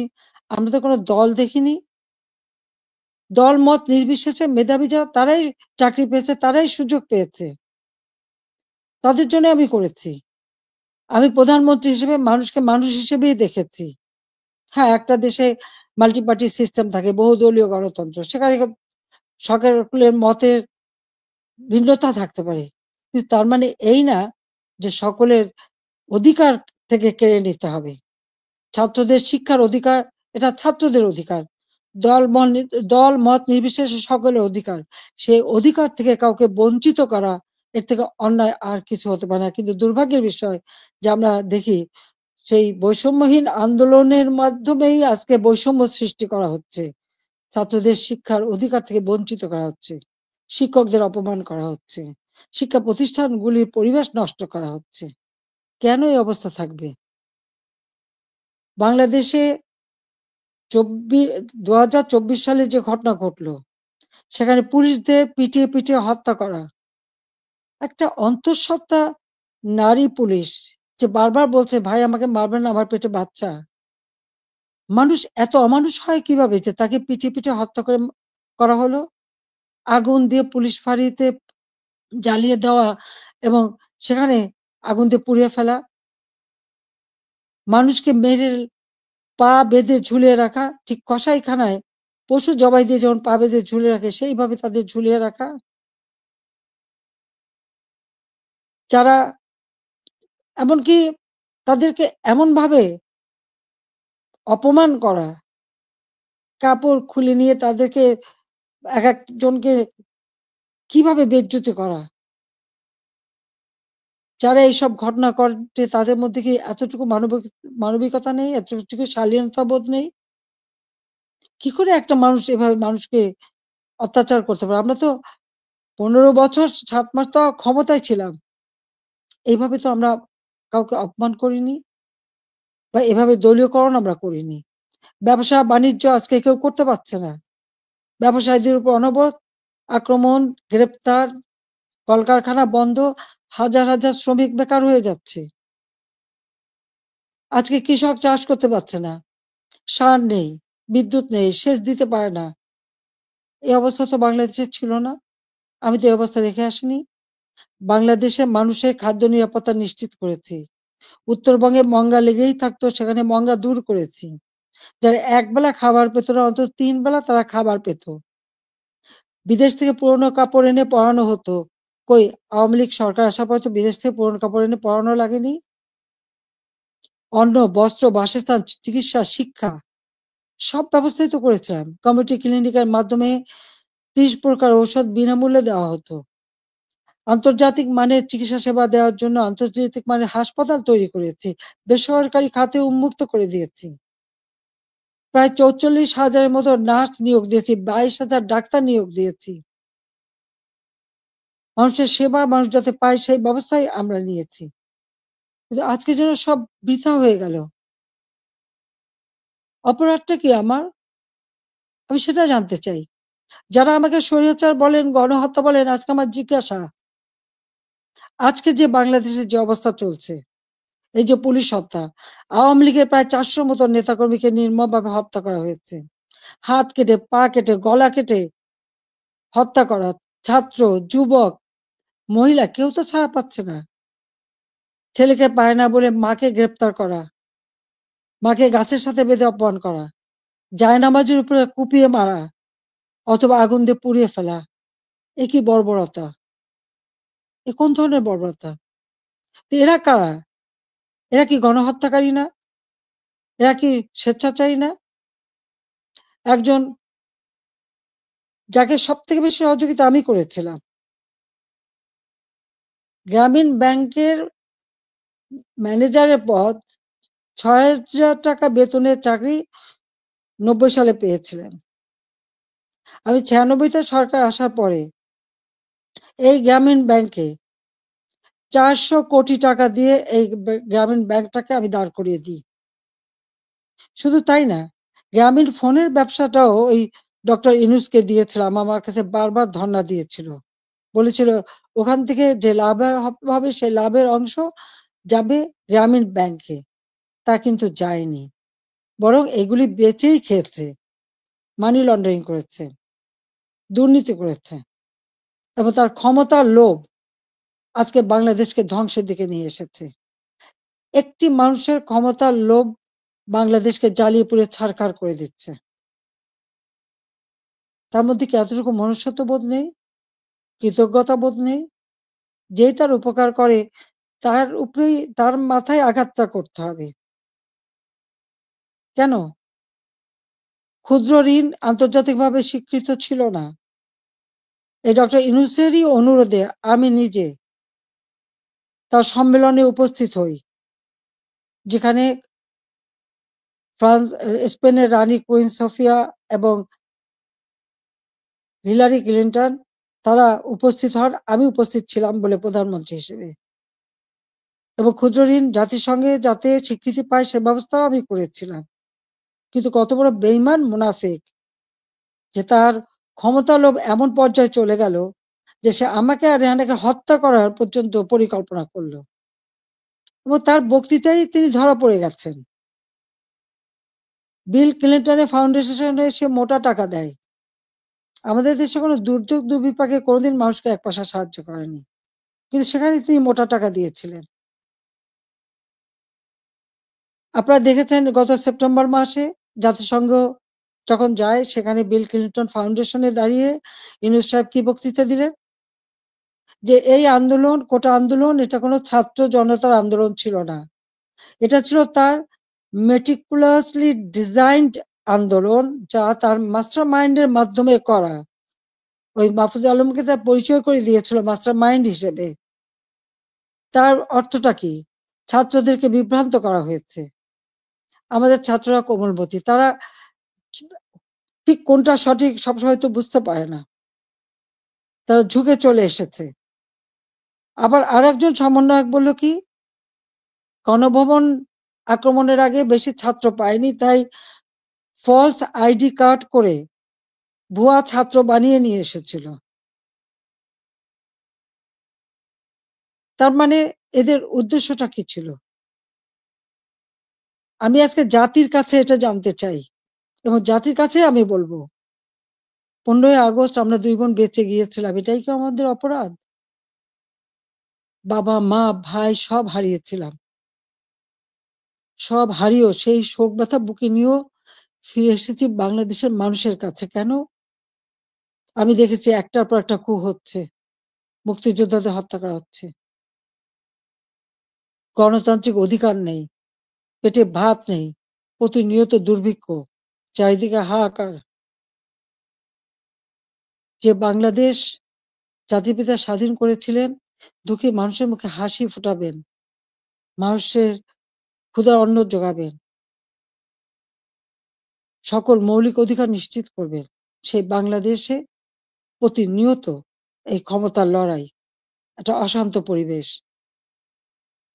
আমরা তো কোনো দল দেখিনি। দল মত নির্বিশেষে মেধাবী যারা তারাই চাকরি পেয়েছে, তারাই সুযোগ পেয়েছে। তাদের জন্য আমি করেছি। আমি প্রধানমন্ত্রী হিসেবে মানুষকে মানুষ হিসেবেই দেখেছি। হ্যাঁ, একটা দেশে মাল্টি পার্টি সিস্টেম থাকে, বহুদলীয় গণতন্ত্র। সেখানে সকলের মতের ভিন্নতা থাকতে পারে। কিন্তু তার মানে এই না যে সকলের অধিকার থেকে কেড়ে নিতে হবে। ছাত্রদের শিক্ষার অধিকার, এটা ছাত্রদের অধিকার। দল মত নির্বিশেষে সকলের অধিকার। সেই অধিকার থেকে কাউকে বঞ্চিত করা, এর থেকে অন্যায় আর কিছু হতে পারে না। কিন্তু দুর্ভাগ্যের বিষয় যে আমরা দেখি সেই বৈষম্যহীন আন্দোলনের মাধ্যমেই আজকে বৈষম্য সৃষ্টি করা হচ্ছে। ছাত্রদের শিক্ষার অধিকার থেকে বঞ্চিত করা হচ্ছে। শিক্ষকদের অপমান করা হচ্ছে। শিক্ষা প্রতিষ্ঠানগুলির পরিবেশ নষ্ট করা হচ্ছে। কেন এই অবস্থা থাকবে? বাংলাদেশে ২০২৪ সালে যে ঘটনা ঘটলো, সেখানে পুলিশদের পিটিয়ে হত্যা করা। একটা অন্তঃসত্ত্বা নারী পুলিশ যে বারবার বলছে, ভাই আমাকে মারবেন না, আমার পেটে বাচ্চা। মানুষ এত অমানুষ হয় কিভাবে যে তাকে পিটিয়ে হত্যা করা হলো? আগুন দিয়ে পুলিশ ফাঁড়িতে জ্বালিয়ে দেওয়া এবং সেখানে আগুন দিয়ে পুড়িয়ে ফেলা। মানুষকে মেরে পা বেঁধে ঝুলিয়ে রাখা, ঠিক কসাইখানায় পশু জবাই দিয়ে যেমন পা বেঁধে ঝুলিয়ে রাখে, সেইভাবে তাদের ঝুলিয়ে রাখা। যারা এমনকি তাদেরকে এমনভাবে অপমান করা, কাপড় খুলে নিয়ে তাদেরকে একেকজনকে কিভাবে বেইজ্জতি করা। যারা এইসব ঘটনা ঘটে তাদের মধ্যে কি এতটুকু মানবিকতা নেই? এতটুকু শালীনতাবোধ নেই? কি করে একটা মানুষ এভাবে মানুষকে অত্যাচার করতে পারে? আমরা তো ১৫ বছর ৭ মাস তো ক্ষমতায় ছিলাম। এইভাবে তো আমরা কাউকে অপমান করিনি বা এভাবে দলীয়করণ আমরা করিনি। ব্যবসা-বাণিজ্য আজকে কেউ করতে পারছে না। ব্যবসায়ীদের উপর অনবরত আক্রমণ, গ্রেপ্তার, কলকারখানা বন্ধ, হাজার শ্রমিক বেকার হয়ে যাচ্ছে। আজকে কৃষক চাষ করতে পারছে না। সার নেই, বিদ্যুৎ নেই, সেচ দিতে পারে না। এই অবস্থা তো বাংলাদেশে ছিল না। আমি তো এই অবস্থা রেখে আসিনি। বাংলাদেশে মানুষের খাদ্য নিরাপত্তা নিশ্চিত করেছি। উত্তরবঙ্গে মঙ্গা লেগেই থাকতো, সেখানে মঙ্গা দূর করেছি। যারা একবেলা খাবার পেত না, অন্তত ৩ বেলা তারা খাবার পেত। বিদেশ থেকে পুরনো কাপড় এনে পরানো হতো। কই আওয়ামী লীগ সরকার আসার পর তো বিদেশ থেকে পুরনো কাপড় এনে পরানো লাগেনি। অন্ন, বস্ত্র, বাসস্থান, চিকিৎসা, শিক্ষা সব ব্যবস্থাই তো করেছিলাম। কমিউনিটি ক্লিনিকের মাধ্যমে ৩০ প্রকার ঔষধ বিনামূল্যে দেওয়া হতো। আন্তর্জাতিক মানের চিকিৎসা সেবা দেওয়ার জন্য আন্তর্জাতিক মানের হাসপাতাল তৈরি করেছি। বেসরকারি খাতে উন্মুক্ত করে দিয়েছি। প্রায় ৪৪,০০০ মতো নার্স নিয়োগ দিয়েছি, ২২,০০০ ডাক্তার নিয়োগ দিয়েছি। মানুষের সেবা মানুষ যাতে পায় সেই ব্যবস্থাই আমরা নিয়েছি। কিন্তু আজকে যেন সব বৃথা হয়ে গেল। অপরাধটা কি আমার? আমি সেটা জানতে চাই। যারা আমাকে স্বৈরাচার বলেন, গণহত্যা বলেন, আজকে আমার জিজ্ঞাসা, আজকে যে বাংলাদেশের যে অবস্থা চলছে, এই যে পুলিশ হত্যা, আওয়ামী লীগের প্রায় 400 মতো নেতাকর্মীকে নির্মমভাবে হত্যা করা হয়েছে। হাত কেটে, পা কেটে, গলা কেটে হত্যা করা। ছাত্র, যুবক, মহিলা কেউ তো ছাড়া পাচ্ছে না। ছেলেকে পায় না বলে মাকে গ্রেপ্তার করা, মাকে গাছের সাথে বেঁধে অপমান করা, জায়নামাজের উপরে কুপিয়ে মারা অথবা আগুন দিয়ে পুড়িয়ে ফেলা। এ কি বর্বরতা? এ কোন ধরনের বর্বরতা? তো এরা কারা? এরা কি গণহত্যাকারী না? এরা কি স্বেচ্ছাচারী না? একজন যাকে সবথেকে বেশি সহযোগিতা আমি করেছিলাম, গ্রামীণ ব্যাংকের ম্যানেজারের পদ, ৬,০০০ টাকা বেতনের চাকরি ৯০ সালে পেয়েছিলেন। আমি ৯৬-তে সরকার আসার পরে এই গ্রামীণ ব্যাংকে ৪০০ কোটি টাকা দিয়ে এই গ্রামীণ ব্যাংকটাকে আমি দাঁড় করিয়ে দিই। শুধু তাই না, গ্রামীণ ফোনের ব্যবসাটাও ওই ডক্টর ইউনূসকে দিয়েছিলাম। আমার কাছে বারবার ধর্ণা দিয়েছিল। বলেছিল ওখান থেকে যে লাভ হবে সেই লাভের অংশ যাবে গ্রামীণ ব্যাংকে। তা কিন্তু যায়নি। বরং এগুলি বেচেই খেয়েছে, মানি লন্ডারিং করেছে, দুর্নীতি করেছে এবং তার ক্ষমতার লোভ আজকে বাংলাদেশকে ধ্বংসের দিকে নিয়ে এসেছে। একটি মানুষের ক্ষমতার লোভ বাংলাদেশকে জ্বালিয়ে পুড়ে ছারখার করে দিচ্ছে। তার মধ্যে কি এতটুকু মনুষ্যত্ব বোধ নেই? কৃতজ্ঞতা বোধ নেই? যেই তার উপকার করে তার উপরেই, তার মাথায় আঘাতটা করতে হবে। কেন? ক্ষুদ্র ঋণ আন্তর্জাতিকভাবে স্বীকৃত ছিল না। এই ডক্টর ইউনূসেরই অনুরোধে আমি নিজে তার সম্মেলনে উপস্থিত হই, যেখানে স্পেনের রানী কুইন সোফিয়া এবং হিলারি ক্লিন্টন তারা উপস্থিত হন। আমি উপস্থিত ছিলাম বলে প্রধানমন্ত্রী হিসেবে, এবং ক্ষুদ্র ঋণ জাতিসংঘে যাতে স্বীকৃতি পায় সে ব্যবস্থাও আমি করেছিলাম। কিন্তু কত বড় বেইমান মুনাফিক যে তার ক্ষমতা লোভ এমন পর্যায়ে চলে গেল যে সে আমাকে আর রেহানাকে হত্যা করার পর্যন্ত পরিকল্পনা করলো, এবং তার বক্তৃতায় তিনি ধরা পড়ে গেছেন। বিল ক্লিন্টনের ফাউন্ডেশনে সে মোটা টাকা দেয়। আমাদের দেশে কোনো দুর্যোগ দুর্বিপাকে কোনোদিন মানুষকে এক পয়সা সাহায্য করেনি, কিন্তু সেখানে তিনি মোটা টাকা দিয়েছিলেন। আপনারা দেখেছেন গত সেপ্টেম্বর মাসে জাতিসংঘ যখন যায় সেখানে বিল ক্লিন্টন ফাউন্ডেশনে দাঁড়িয়ে ইউনূস সাহেব কি বক্তৃতা দিলেন? যে এই আন্দোলন, কোটা আন্দোলন, এটা কোনো ছাত্র জনতার আন্দোলন ছিল না। এটা ছিল তার মেটিকুলাসলি ডিজাইনড আন্দোলন, যা তার মাস্টার মাইন্ডের মাধ্যমে করা। ওই মাহফুজ আলমকে তার পরিচয় করে দিয়েছিল মাস্টার মাইন্ড হিসেবে। তার অর্থটা কি? ছাত্রদেরকে বিভ্রান্ত করা হয়েছে। আমাদের ছাত্ররা কোমলমতি, তারা ঠিক কোনটা সঠিক সবসময় তো বুঝতে পারে না, তারা ঝুঁকে চলে এসেছে। আবার আরেকজন সমন্বয়ক বলল কি, গণভবন আক্রমণের আগে বেশি ছাত্র পায়নি, তাই ফলস আইডি কার্ড করে ভুয়া ছাত্র বানিয়ে নিয়ে এসেছিল। তার মানে এদের উদ্দেশ্যটা কি ছিল? আমি আজকে জাতির কাছে এটা জানতে চাই, এবং জাতির কাছে আমি বলবো, 15ই আগস্ট আমরা 2 বোন বেঁচে গিয়েছিলাম, এটাই কি আমাদের অপরাধ? বাবা, মা, ভাই সব হারিয়েছিলাম। সব হারিয়েও সেই শোক ব্যথা বুকে নিয়েও ফিরে এসেছি বাংলাদেশের মানুষের কাছে। কেন? আমি দেখেছি একটার পর একটা কূ হচ্ছে, মুক্তিযোদ্ধাদের হত্যা করা হচ্ছে, গণতান্ত্রিক অধিকার নেই, পেটে ভাত নেই, প্রতিনিয়ত দুর্ভিক্ষ, চারিদিকে হাহাকার। যে বাংলাদেশ জাতির পিতা স্বাধীন করেছিলেন, দুঃখী মানুষের মুখে হাসি ফোটাবেন, মানুষের ক্ষুধার অন্ন যোগাবেন, সকল মৌলিক অধিকার নিশ্চিত করবেন, সেই বাংলাদেশে প্রতিনিয়ত এই ক্ষমতার লড়াই, একটা অশান্ত পরিবেশ।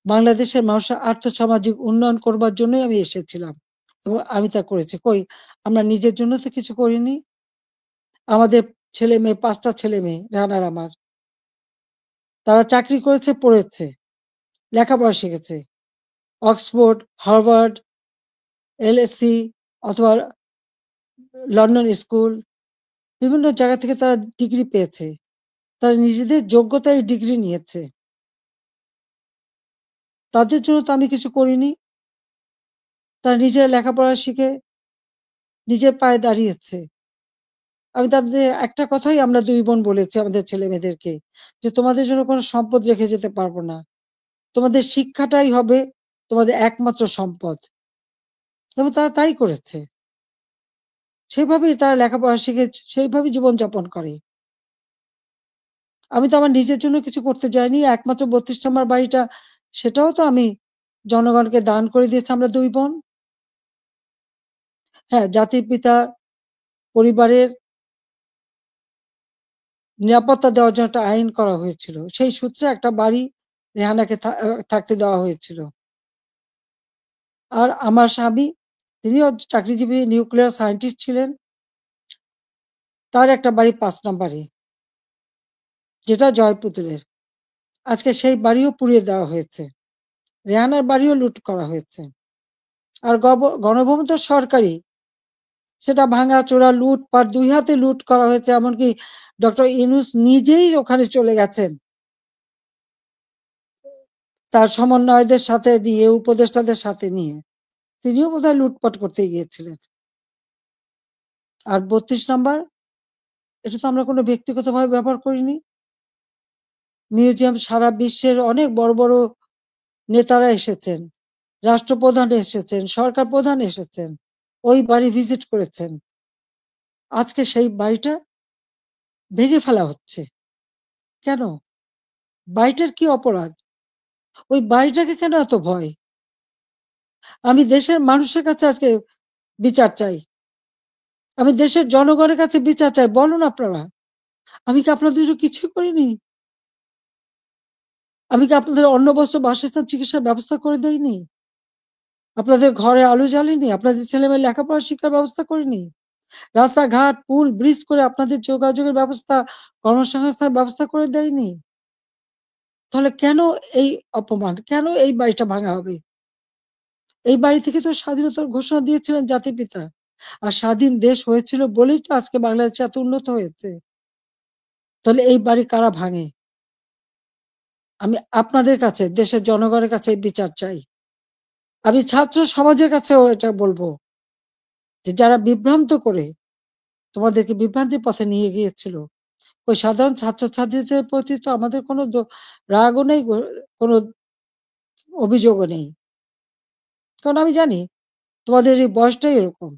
বাংলাদেশের মানুষের আর্থসামাজিক উন্নয়ন করবার জন্যই আমি এসেছিলাম, এবং আমি তা করেছি। কই, আমরা নিজের জন্য তো কিছু করিনি? আমাদের ছেলে মেয়ে, 5টা ছেলে মেয়ে, রানার আমার, তারা চাকরি করেছে, পড়েছে, লেখাপড়া শিখেছে। অক্সফোর্ড, হার্ভার্ড, এলএসসি অথবা লন্ডন স্কুল, বিভিন্ন জায়গা থেকে তারা ডিগ্রি পেয়েছে। তারা নিজেদের যোগ্যতায় ডিগ্রি নিয়েছে। তাদের জন্য তো আমি কিছু করিনি। তারা নিজেরা লেখাপড়া শিখে নিজের পায়ে দাঁড়িয়েছে। আমি তাদের একটা কথাই আমরা ২ বোন বলেছি আমাদের ছেলেমেয়েদেরকে যে, "তোমাদের জন্য কোনো সম্পদ রেখে যেতে পারবো না। তোমাদের শিক্ষাটাই হবে তোমাদের একমাত্র সম্পদ।" এবং তারা তাই করেছে। সেভাবেই তারা লেখাপড়া শিখে সেইভাবেই জীবনযাপন করে। আমি তো আমার নিজের জন্য কিছু করতে যাইনি। একমাত্র ৩২ নম্বর বাড়িটা, সেটাও তো আমি জনগণকে দান করে দিয়েছি আমরা ২ বোন। হ্যাঁ, জাতির পিতা পরিবারের নিরাপত্তা দেওয়ার জন্য একটা আইন করা হয়েছিল। সেই সূত্রে একটা বাড়ি রেহানাকে থাকতে দেওয়া হয়েছিল। আর আমার স্বামী, তিনিও চাকরিজীবী নিউক্লিয়ার সায়েন্টিস্ট ছিলেন। তার একটা বাড়ি ৫ নম্বরে, যেটা জয়পুতুলের। আজকে সেই বাড়িও পুড়িয়ে দেওয়া হয়েছে। রেহানার বাড়িও লুট করা হয়েছে। আর গণভবন তো সরকারি। সেটা ভাঙাচোরা, লুটপাট, ২ হাতে লুট করা হয়েছে। এমনকি ডক্টর ইউনূস নিজেই ওখানে চলে গেছেন। তার সমন্বয়কদের সাথে নিয়ে, উপদেষ্টাদের সাথে নিয়ে। তিনিও বোধহয় লুটপাট করতে গিয়েছিলেন। আর ৩২ নাম্বার, এটা তো আমরা কোনো ব্যক্তিগতভাবে ব্যবহার করিনি। মিউজিয়াম সারা বিশ্বের অনেক বড়, বড় নেতারা এসেছেন। রাষ্ট্রপ্রধান এসেছেন, সরকার প্রধান এসেছেন। ওই বাড়ি ভিজিট করেছেন। আজকে সেই বাড়িটা ভেঙে ফেলা হচ্ছে। কেন? বাড়িটার কি অপরাধ? ওই বাড়িটাকে কেন এত ভয়? আমি দেশের মানুষের কাছে আজকে বিচার চাই। আমি দেশের জনগণের কাছে বিচার চাই। বলুন আপনারা। আমি কি আপনাদের জন্য কিছুই করিনি? আমি কি আপনাদের অন্ন, বস্ত্র, বাসস্থান, চিকিৎসার ব্যবস্থা করে দেইনি? আপনাদের ঘরে আলো জ্বালিনি? আপনাদের ছেলেমেয়ের লেখাপড়া শিক্ষার ব্যবস্থা করিনি? রাস্তাঘাট, পুল, ব্রিজ করে আপনাদের যোগাযোগের ব্যবস্থা, কর্মসংস্থানের ব্যবস্থা করে দেয়নি? তাহলে কেন এই অপমান? কেন এই বাড়িটা ভাঙা হবে? এই বাড়ি থেকে তো স্বাধীনতার ঘোষণা দিয়েছিলেন জাতির পিতা। আর স্বাধীন দেশ হয়েছিল বলেই তো আজকে বাংলাদেশ এত উন্নত হয়েছে। তাহলে এই বাড়ি কারা ভাঙে? আমি আপনাদের কাছে, দেশের জনগণের কাছে এই বিচার চাই। আমি ছাত্র সমাজের কাছেও এটা বলবো যে, যারা বিভ্রান্ত করে তোমাদেরকে বিভ্রান্তির পথে নিয়ে গিয়েছিল, ওই সাধারণ ছাত্রছাত্রীদের প্রতি তো আমাদের কোনো রাগও নেই, কোনো অভিযোগও নেই। কারণ আমি জানি তোমাদের এই বয়সটাই এরকম।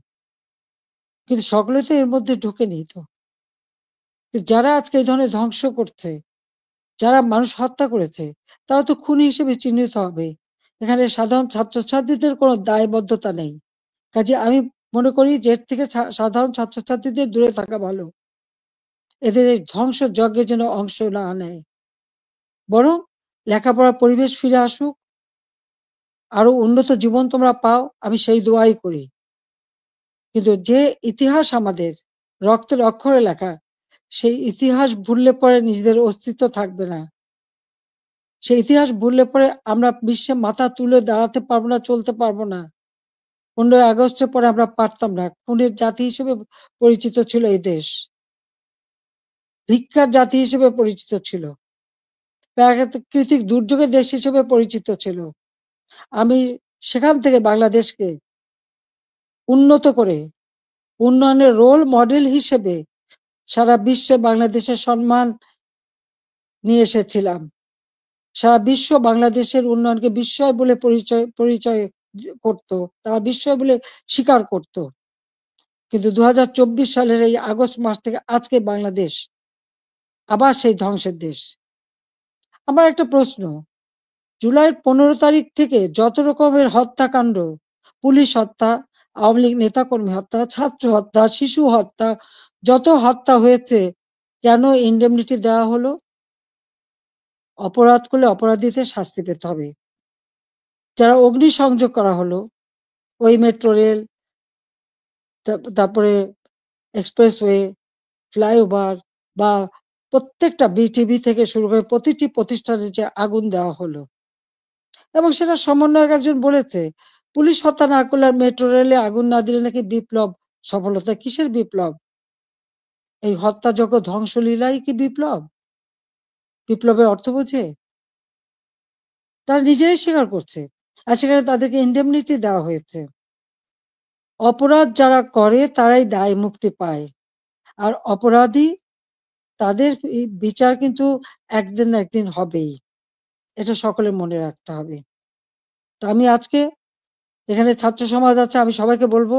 কিন্তু সকলে তো এর মধ্যে ঢোকেনি তো। যারা আজকে এই ধরনের ধ্বংস করছে, যারা মানুষ হত্যা করেছে, তারা তো খুনি হিসেবে চিহ্নিত হবে। এখানে সাধারণ ছাত্রছাত্রীদের কোনো দায়বদ্ধতা নেই। কাজেই আমি মনে করি যে এর থেকে সাধারণ ছাত্রছাত্রীদের দূরে থাকা ভালো। এদের এই ধ্বংসযজ্ঞে যেন অংশ না নেয়। বরং লেখাপড়ার পরিবেশ ফিরে আসুক, আরো উন্নত জীবন তোমরা পাও, আমি সেই দোয়াই করি। কিন্তু যে ইতিহাস আমাদের রক্তের অক্ষরে লেখা, সেই ইতিহাস ভুললে পরে নিজেদের অস্তিত্ব থাকবে না। সেই ইতিহাস ভুললে পরে আমরা বিশ্বে মাথা তুলে দাঁড়াতে পারবো না, চলতে পারবো না। ১৫ই আগস্টের পরে আমরা পারতাম না। খুনের জাতি হিসেবে পরিচিত ছিল এই দেশ। ভিক্ষার জাতি হিসেবে পরিচিত ছিল। প্রাকৃতিক দুর্যোগের দেশ হিসেবে পরিচিত ছিল। আমি সেখান থেকে বাংলাদেশকে উন্নত করে উন্নয়নের রোল মডেল হিসেবে সারা বিশ্বে বাংলাদেশের সম্মান নিয়ে এসেছিলাম। সারা বিশ্ব বাংলাদেশের উন্নয়নকে বিস্ময় বলে পরিচয় করত। তারা বিস্ময় বলে স্বীকার করত। কিন্তু ২০২৪ সালের এই আগস্ট মাস থেকে আজকে বাংলাদেশ আবার সেই ধ্বংসের দেশ। আমার একটা প্রশ্ন, জুলাইয়ের ১৫ তারিখ থেকে যত রকমের হত্যাকাণ্ড, পুলিশ হত্যা, আওয়ামী লীগ নেতাকর্মী হত্যা, ছাত্র হত্যা, শিশু হত্যা, যত হত্যা হয়েছে, কেন ইন্ডেমনিটি দেওয়া হলো? অপরাধ করলে অপরাধীদের শাস্তি পেতে হবে। যারা অগ্নিসংযোগ করা হলো, ওই মেট্রো রেল, তারপরে এক্সপ্রেসওয়ে, ফ্লাইওভার বা প্রত্যেকটা বিটিভি থেকে শুরু করে প্রতিটি প্রতিষ্ঠানে যে আগুন দেওয়া হলো, এবং সেটা সমন্বয়ক একজন বলেছে, পুলিশ হত্যা না করলে আর মেট্রো রেলে আগুন না দিলে নাকি বিপ্লব সফলতা। কিসের বিপ্লব? এই হত্যাযজ্ঞ ধ্বংসলীলাই কি বিপ্লব? বিপ্লবের অর্থ বোঝে? তারা নিজেরাই স্বীকার করছে। আর সেখানে তাদেরকে ইন্ডেমনিটি দেওয়া হয়েছে। অপরাধ যারা করে তারাই দায় মুক্তি পায়। আর অপরাধী, তাদের বিচার কিন্তু একদিন না একদিন হবেই। এটা সকলের মনে রাখতে হবে। তো আমি আজকে এখানে ছাত্র সমাজ আছে, আমি সবাইকে বলবো,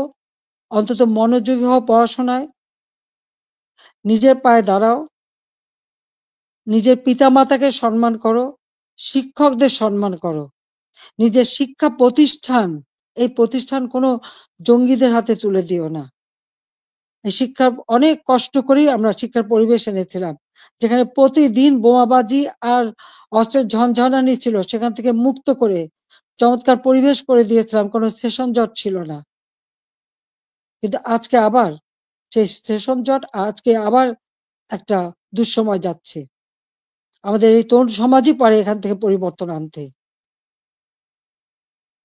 অন্তত মনোযোগী হও পড়াশোনায়, নিজের পায়ে দাঁড়াও, নিজের পিতামাতাকে সম্মান করো, শিক্ষকদের সম্মান করো, নিজের শিক্ষা প্রতিষ্ঠান, এই প্রতিষ্ঠান কোনো জঙ্গিদের হাতে তুলে দিও না। এই শিক্ষার অনেক কষ্ট করেই আমরা শিক্ষার পরিবেশ এনেছিলাম, যেখানে প্রতিদিন বোমাবাজি আর অস্ত্রের ঝনঝনানি ছিল, সেখান থেকে মুক্ত করে চমৎকার পরিবেশ করে দিয়েছিলাম, কোনো সেশন জট ছিল না। কিন্তু আজকে আবার সেই সেশন জট, আজকে আবার একটা দুঃসময় যাচ্ছে। আমাদের এই তরুণ সমাজই পারে এখান থেকে পরিবর্তন আনতে।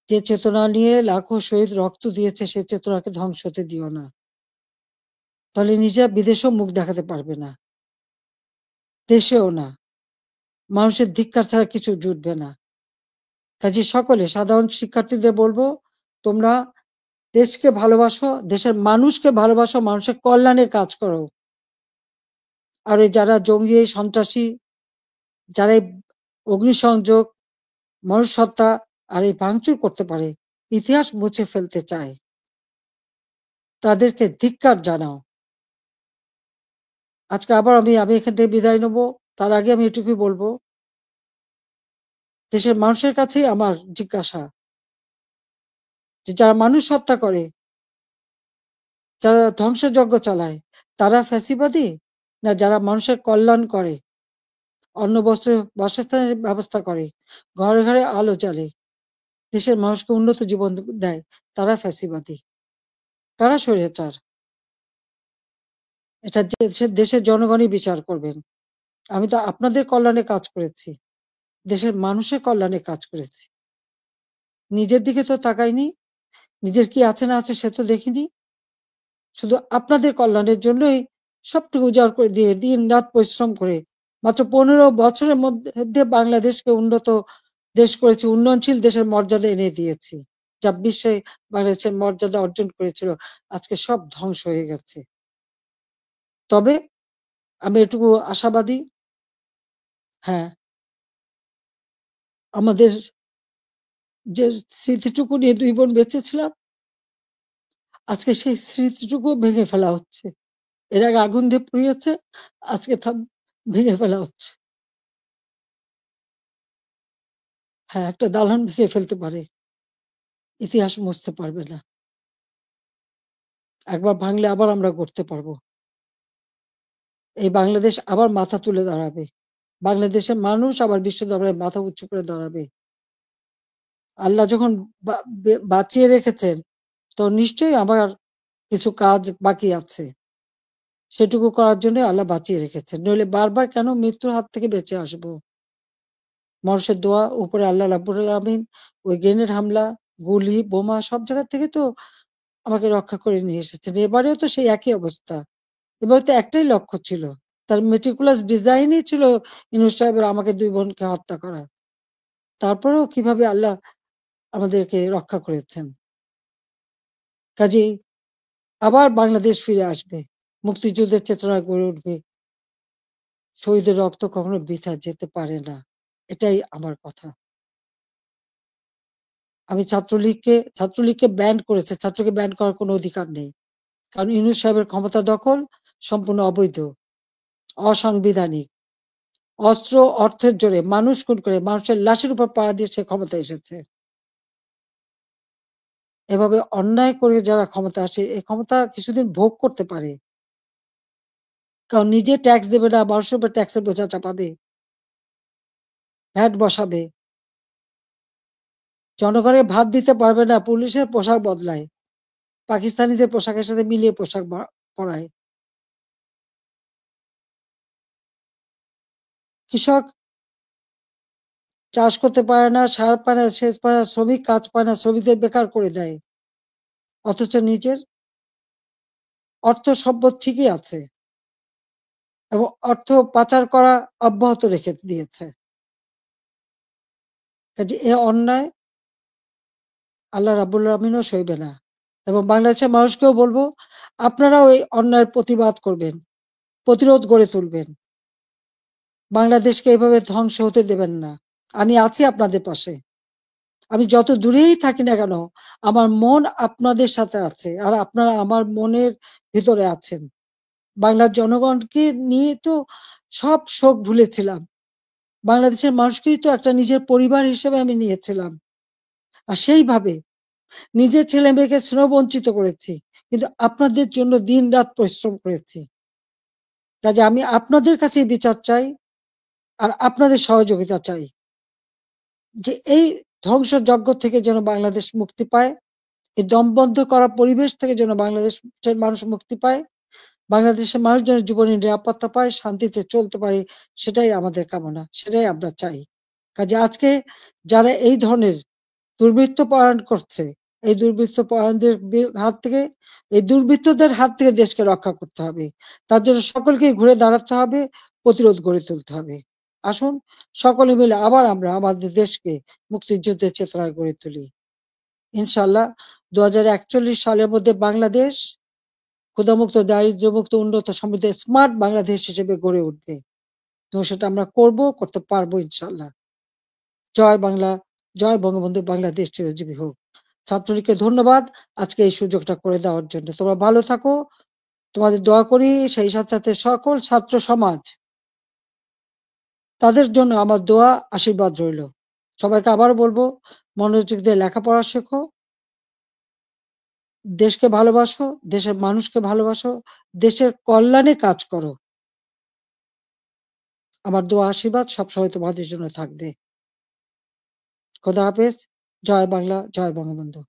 যে চেতনা নিয়ে লাখো শহীদ রক্ত দিয়েছে, সে চেতনাকে ধ্বংস হতে দিও না। তাহলে নিজেরা বিদেশেও মুখ দেখাতে পারবে না, দেশেও না। মানুষের ধিক্কার ছাড়া কিছু জুটবে না। কাজে সকলে সাধারণ শিক্ষার্থীদের বলবো, তোমরা দেশকে ভালোবাসো, দেশের মানুষকে ভালোবাসো, মানুষের কল্যাণে কাজ করো। আর ওই যারা জঙ্গি, সন্ত্রাসী, যারা এই অগ্নিসংযোগ, মানুষ হত্যা আর এই ভাঙচুর করতে পারে, ইতিহাস মুছে ফেলতে চায়, তাদেরকে ধিক্কার জানাও। আজকে আবার আমি এখান থেকে বিদায় নেব। তার আগে আমি এটুকুই বলবো, দেশের মানুষের কাছেই আমার জিজ্ঞাসা, যে যারা মানুষ হত্যা করে, যারা ধ্বংসযজ্ঞ চালায়, তারা ফ্যাসিবাদী, না যারা মানুষের কল্যাণ করে, অন্ন বস্ত্র বাসস্থানের ব্যবস্থা করে, ঘরে ঘরে আলো জ্বালে, দেশের মানুষকে উন্নত জীবন দেয়, তারা ফ্যাসিবাদী? কারা স্বৈরাচার? এটা দেশের জনগণই বিচার করবেন। আমি তো আপনাদের কল্যাণে কাজ করেছি, দেশের মানুষের কল্যাণে কাজ করেছি। নিজের দিকে তো তাকাইনি, নিজের কি আছে না আছে সে তো দেখিনি। শুধু আপনাদের কল্যাণের জন্যই সবটুকু উজাড় করে দিয়ে দিন রাত পরিশ্রম করে মাত্র 15 বছরের মধ্যে বাংলাদেশকে উন্নত দেশ করেছি, উন্নয়নশীল দেশের মর্যাদা এনে দিয়েছি, যা বিশ্বে বাংলাদেশের মর্যাদা অর্জন করেছিল, আজকে সব ধ্বংস হয়ে গেছে। তবে আমি এটুকু আশাবাদী, হ্যাঁ, আমাদের যে স্মৃতিটুকু নিয়ে দুই বোন বেঁচে ছিলাম, আজকে সেই স্মৃতিটুকু ভেঙে ফেলা হচ্ছে। এর আগে আগুন দিয়ে পুড়িয়েছে, আজকে তা ভেঙে ফেলা হচ্ছে। হ্যাঁ, একটা দালান ভেঙে ফেলতে পারে, ইতিহাস মুছতে পারবে না। একবার ভাঙলে আবার আমরা গড়তে পারবো। এই বাংলাদেশ আবার মাথা তুলে দাঁড়াবে। বাংলাদেশের মানুষ আবার বিশ্ব দরবারে মাথা উঁচু করে দাঁড়াবে। আল্লাহ যখন বাঁচিয়ে রেখেছেন, তো নিশ্চয়ই আমার কিছু কাজ বাকি আছে। সেটুকু করার জন্য আল্লাহ বাঁচিয়ে রেখেছেন। নইলে বারবার কেন মৃত্যুর হাত থেকে বেঁচে আসবো? মানুষের দোয়া, উপরে আল্লাহ রাব্বুল আলামিন ওই গ্রেনেড হামলা, গুলি, বোমা সব জায়গা থেকে তো আমাকে রক্ষা করে নিয়ে এসেছেন। এবারেও তো সেই একই অবস্থা। এবার তো একটাই লক্ষ্য ছিল। তার meticulous ডিজাইনই ছিল ইউনূস সাহেবের আমাকে ২ বোনকে হত্যা করা। তারপরেও কিভাবে আল্লাহ আমাদেরকে রক্ষা করেছেন। কাজেই আবার বাংলাদেশ ফিরে আসবে। মুক্তিযুদ্ধের চেতনা গড়ে উঠবে। শহীদের রক্ত কখনো বৃথা যেতে পারে না। এটাই আমার কথা। আমি ছাত্রলীগকে ব্যান্ড করেছে। ছাত্রকে ব্যান্ড করার কোনো অধিকার নেই। কারণ ইউনূস সাহেবের ক্ষমতা দখল সম্পূর্ণ অবৈধ, অসাংবিধানিক। অস্ত্র, অর্থের জোরে মানুষ খুন করে মানুষের লাশের উপর পাড়া দিয়ে সে ক্ষমতায় এসেছে। এভাবে অন্যায় করে যারা ক্ষমতা আসে, এই ক্ষমতা কিছুদিন ভোগ করতে পারে। কারণ নিজে ট্যাক্স দেবে না, মানুষের উপর ট্যাক্সের বোঝা চাপাবে, ভ্যাট বসাবে। জনগণের ভাত দিতে পারবে না, পুলিশের পোশাক বদলায়। পাকিস্তানিদের পোশাকের সাথে মিলিয়ে পোশাক পরায়। কৃষক চাষ করতে পারে না, সার পায় না, সেচ পায় না, শ্রমিক কাজ পায় না, শ্রমিকদের বেকার করে দেয়। অথচ নিজের অর্থ সম্পদ ঠিকই আছে এবং অর্থ পাচার করা অব্যাহত রেখে দিয়েছে। কাজে এ অন্যায় আল্লাহ রাব্বুল আলামিনও সইবে না। এবং বাংলাদেশের মানুষকেও বলবো, আপনারাও এই অন্যায়ের প্রতিবাদ করবেন, প্রতিরোধ গড়ে তুলবেন। বাংলাদেশকে এভাবে ধ্বংস হতে দেবেন না। আমি আছি আপনাদের পাশে। আমি যত দূরেই থাকি না কেন, আমার মন আপনাদের সাথে আছে। আর আপনারা আমার মনের ভিতরে আছেন। বাংলার জনগণকে নিয়ে তো সব শোক ভুলেছিলাম। বাংলাদেশের মানুষকেই তো একটা নিজের পরিবার হিসেবে আমি নিয়েছিলাম। আর সেইভাবে নিজের ছেলে-মেয়েকে স্নেহ-বঞ্চিত করেছি। কিন্তু আপনাদের জন্য দিন-রাত পরিশ্রম করেছি। কাজে আমি আপনাদের কাছেই বিচার চাই, আর আপনাদের সহযোগিতা চাই। যে এই ধ্বংসযজ্ঞ থেকে যেন বাংলাদেশ মুক্তি পায়, এই দমবন্ধ করা পরিবেশ থেকে যেন বাংলাদেশের মানুষ মুক্তি পায়, বাংলাদেশের মানুষ যেন জীবনের নিরাপত্তা পায়, শান্তিতে চলতে পারে, সেটাই আমাদের কামনা, সেটাই আমরা চাই। কাজে আজকে যারা এই ধরনের দুর্বৃত্ত পরায়ণ করছে, এই দুর্বৃত্ত পরায়ণদের হাত থেকে, এই দুর্বৃত্তদের হাত থেকে দেশকে রক্ষা করতে হবে। তার জন্য সকলকেই ঘুরে দাঁড়াতে হবে, প্রতিরোধ গড়ে তুলতে হবে। আসুন সকলে মিলে আবার আমরা আমাদের দেশকে মুক্তিযুদ্ধের চেতনায় গড়ে তুলি। ইনশাআল্লাহ ২০৪১ সালের মধ্যে বাংলাদেশ ক্ষুধামুক্ত, দারিদ্র্যমুক্ত, উন্নত, সমৃদ্ধ, স্মার্ট বাংলাদেশ হিসেবে গড়ে উঠবে এবং সেটা আমরা করব, করতে পারবো ইনশাআল্লাহ। জয় বাংলা, জয় বঙ্গবন্ধু, বাংলাদেশ চিরজীবী হোক। ছাত্রলীগকে ধন্যবাদ আজকে এই সুযোগটা করে দেওয়ার জন্য। তোমরা ভালো থাকো, তোমাদের দোয়া করি। সেই সাথে সাথে সকল ছাত্র সমাজ, তাদের জন্য আমার দোয়া, আশীর্বাদ রইল। সবাইকে আবারও বলবো, মনোযোগ দিয়ে লেখাপড়া শেখো, দেশকে ভালোবাসো, দেশের মানুষকে ভালোবাসো, দেশের কল্যাণে কাজ করো। আমার দোয়া আশীর্বাদ সবসময় তোমাদের জন্য থাকবে। খোদা হাফেজ। জয় বাংলা, জয় বঙ্গবন্ধু।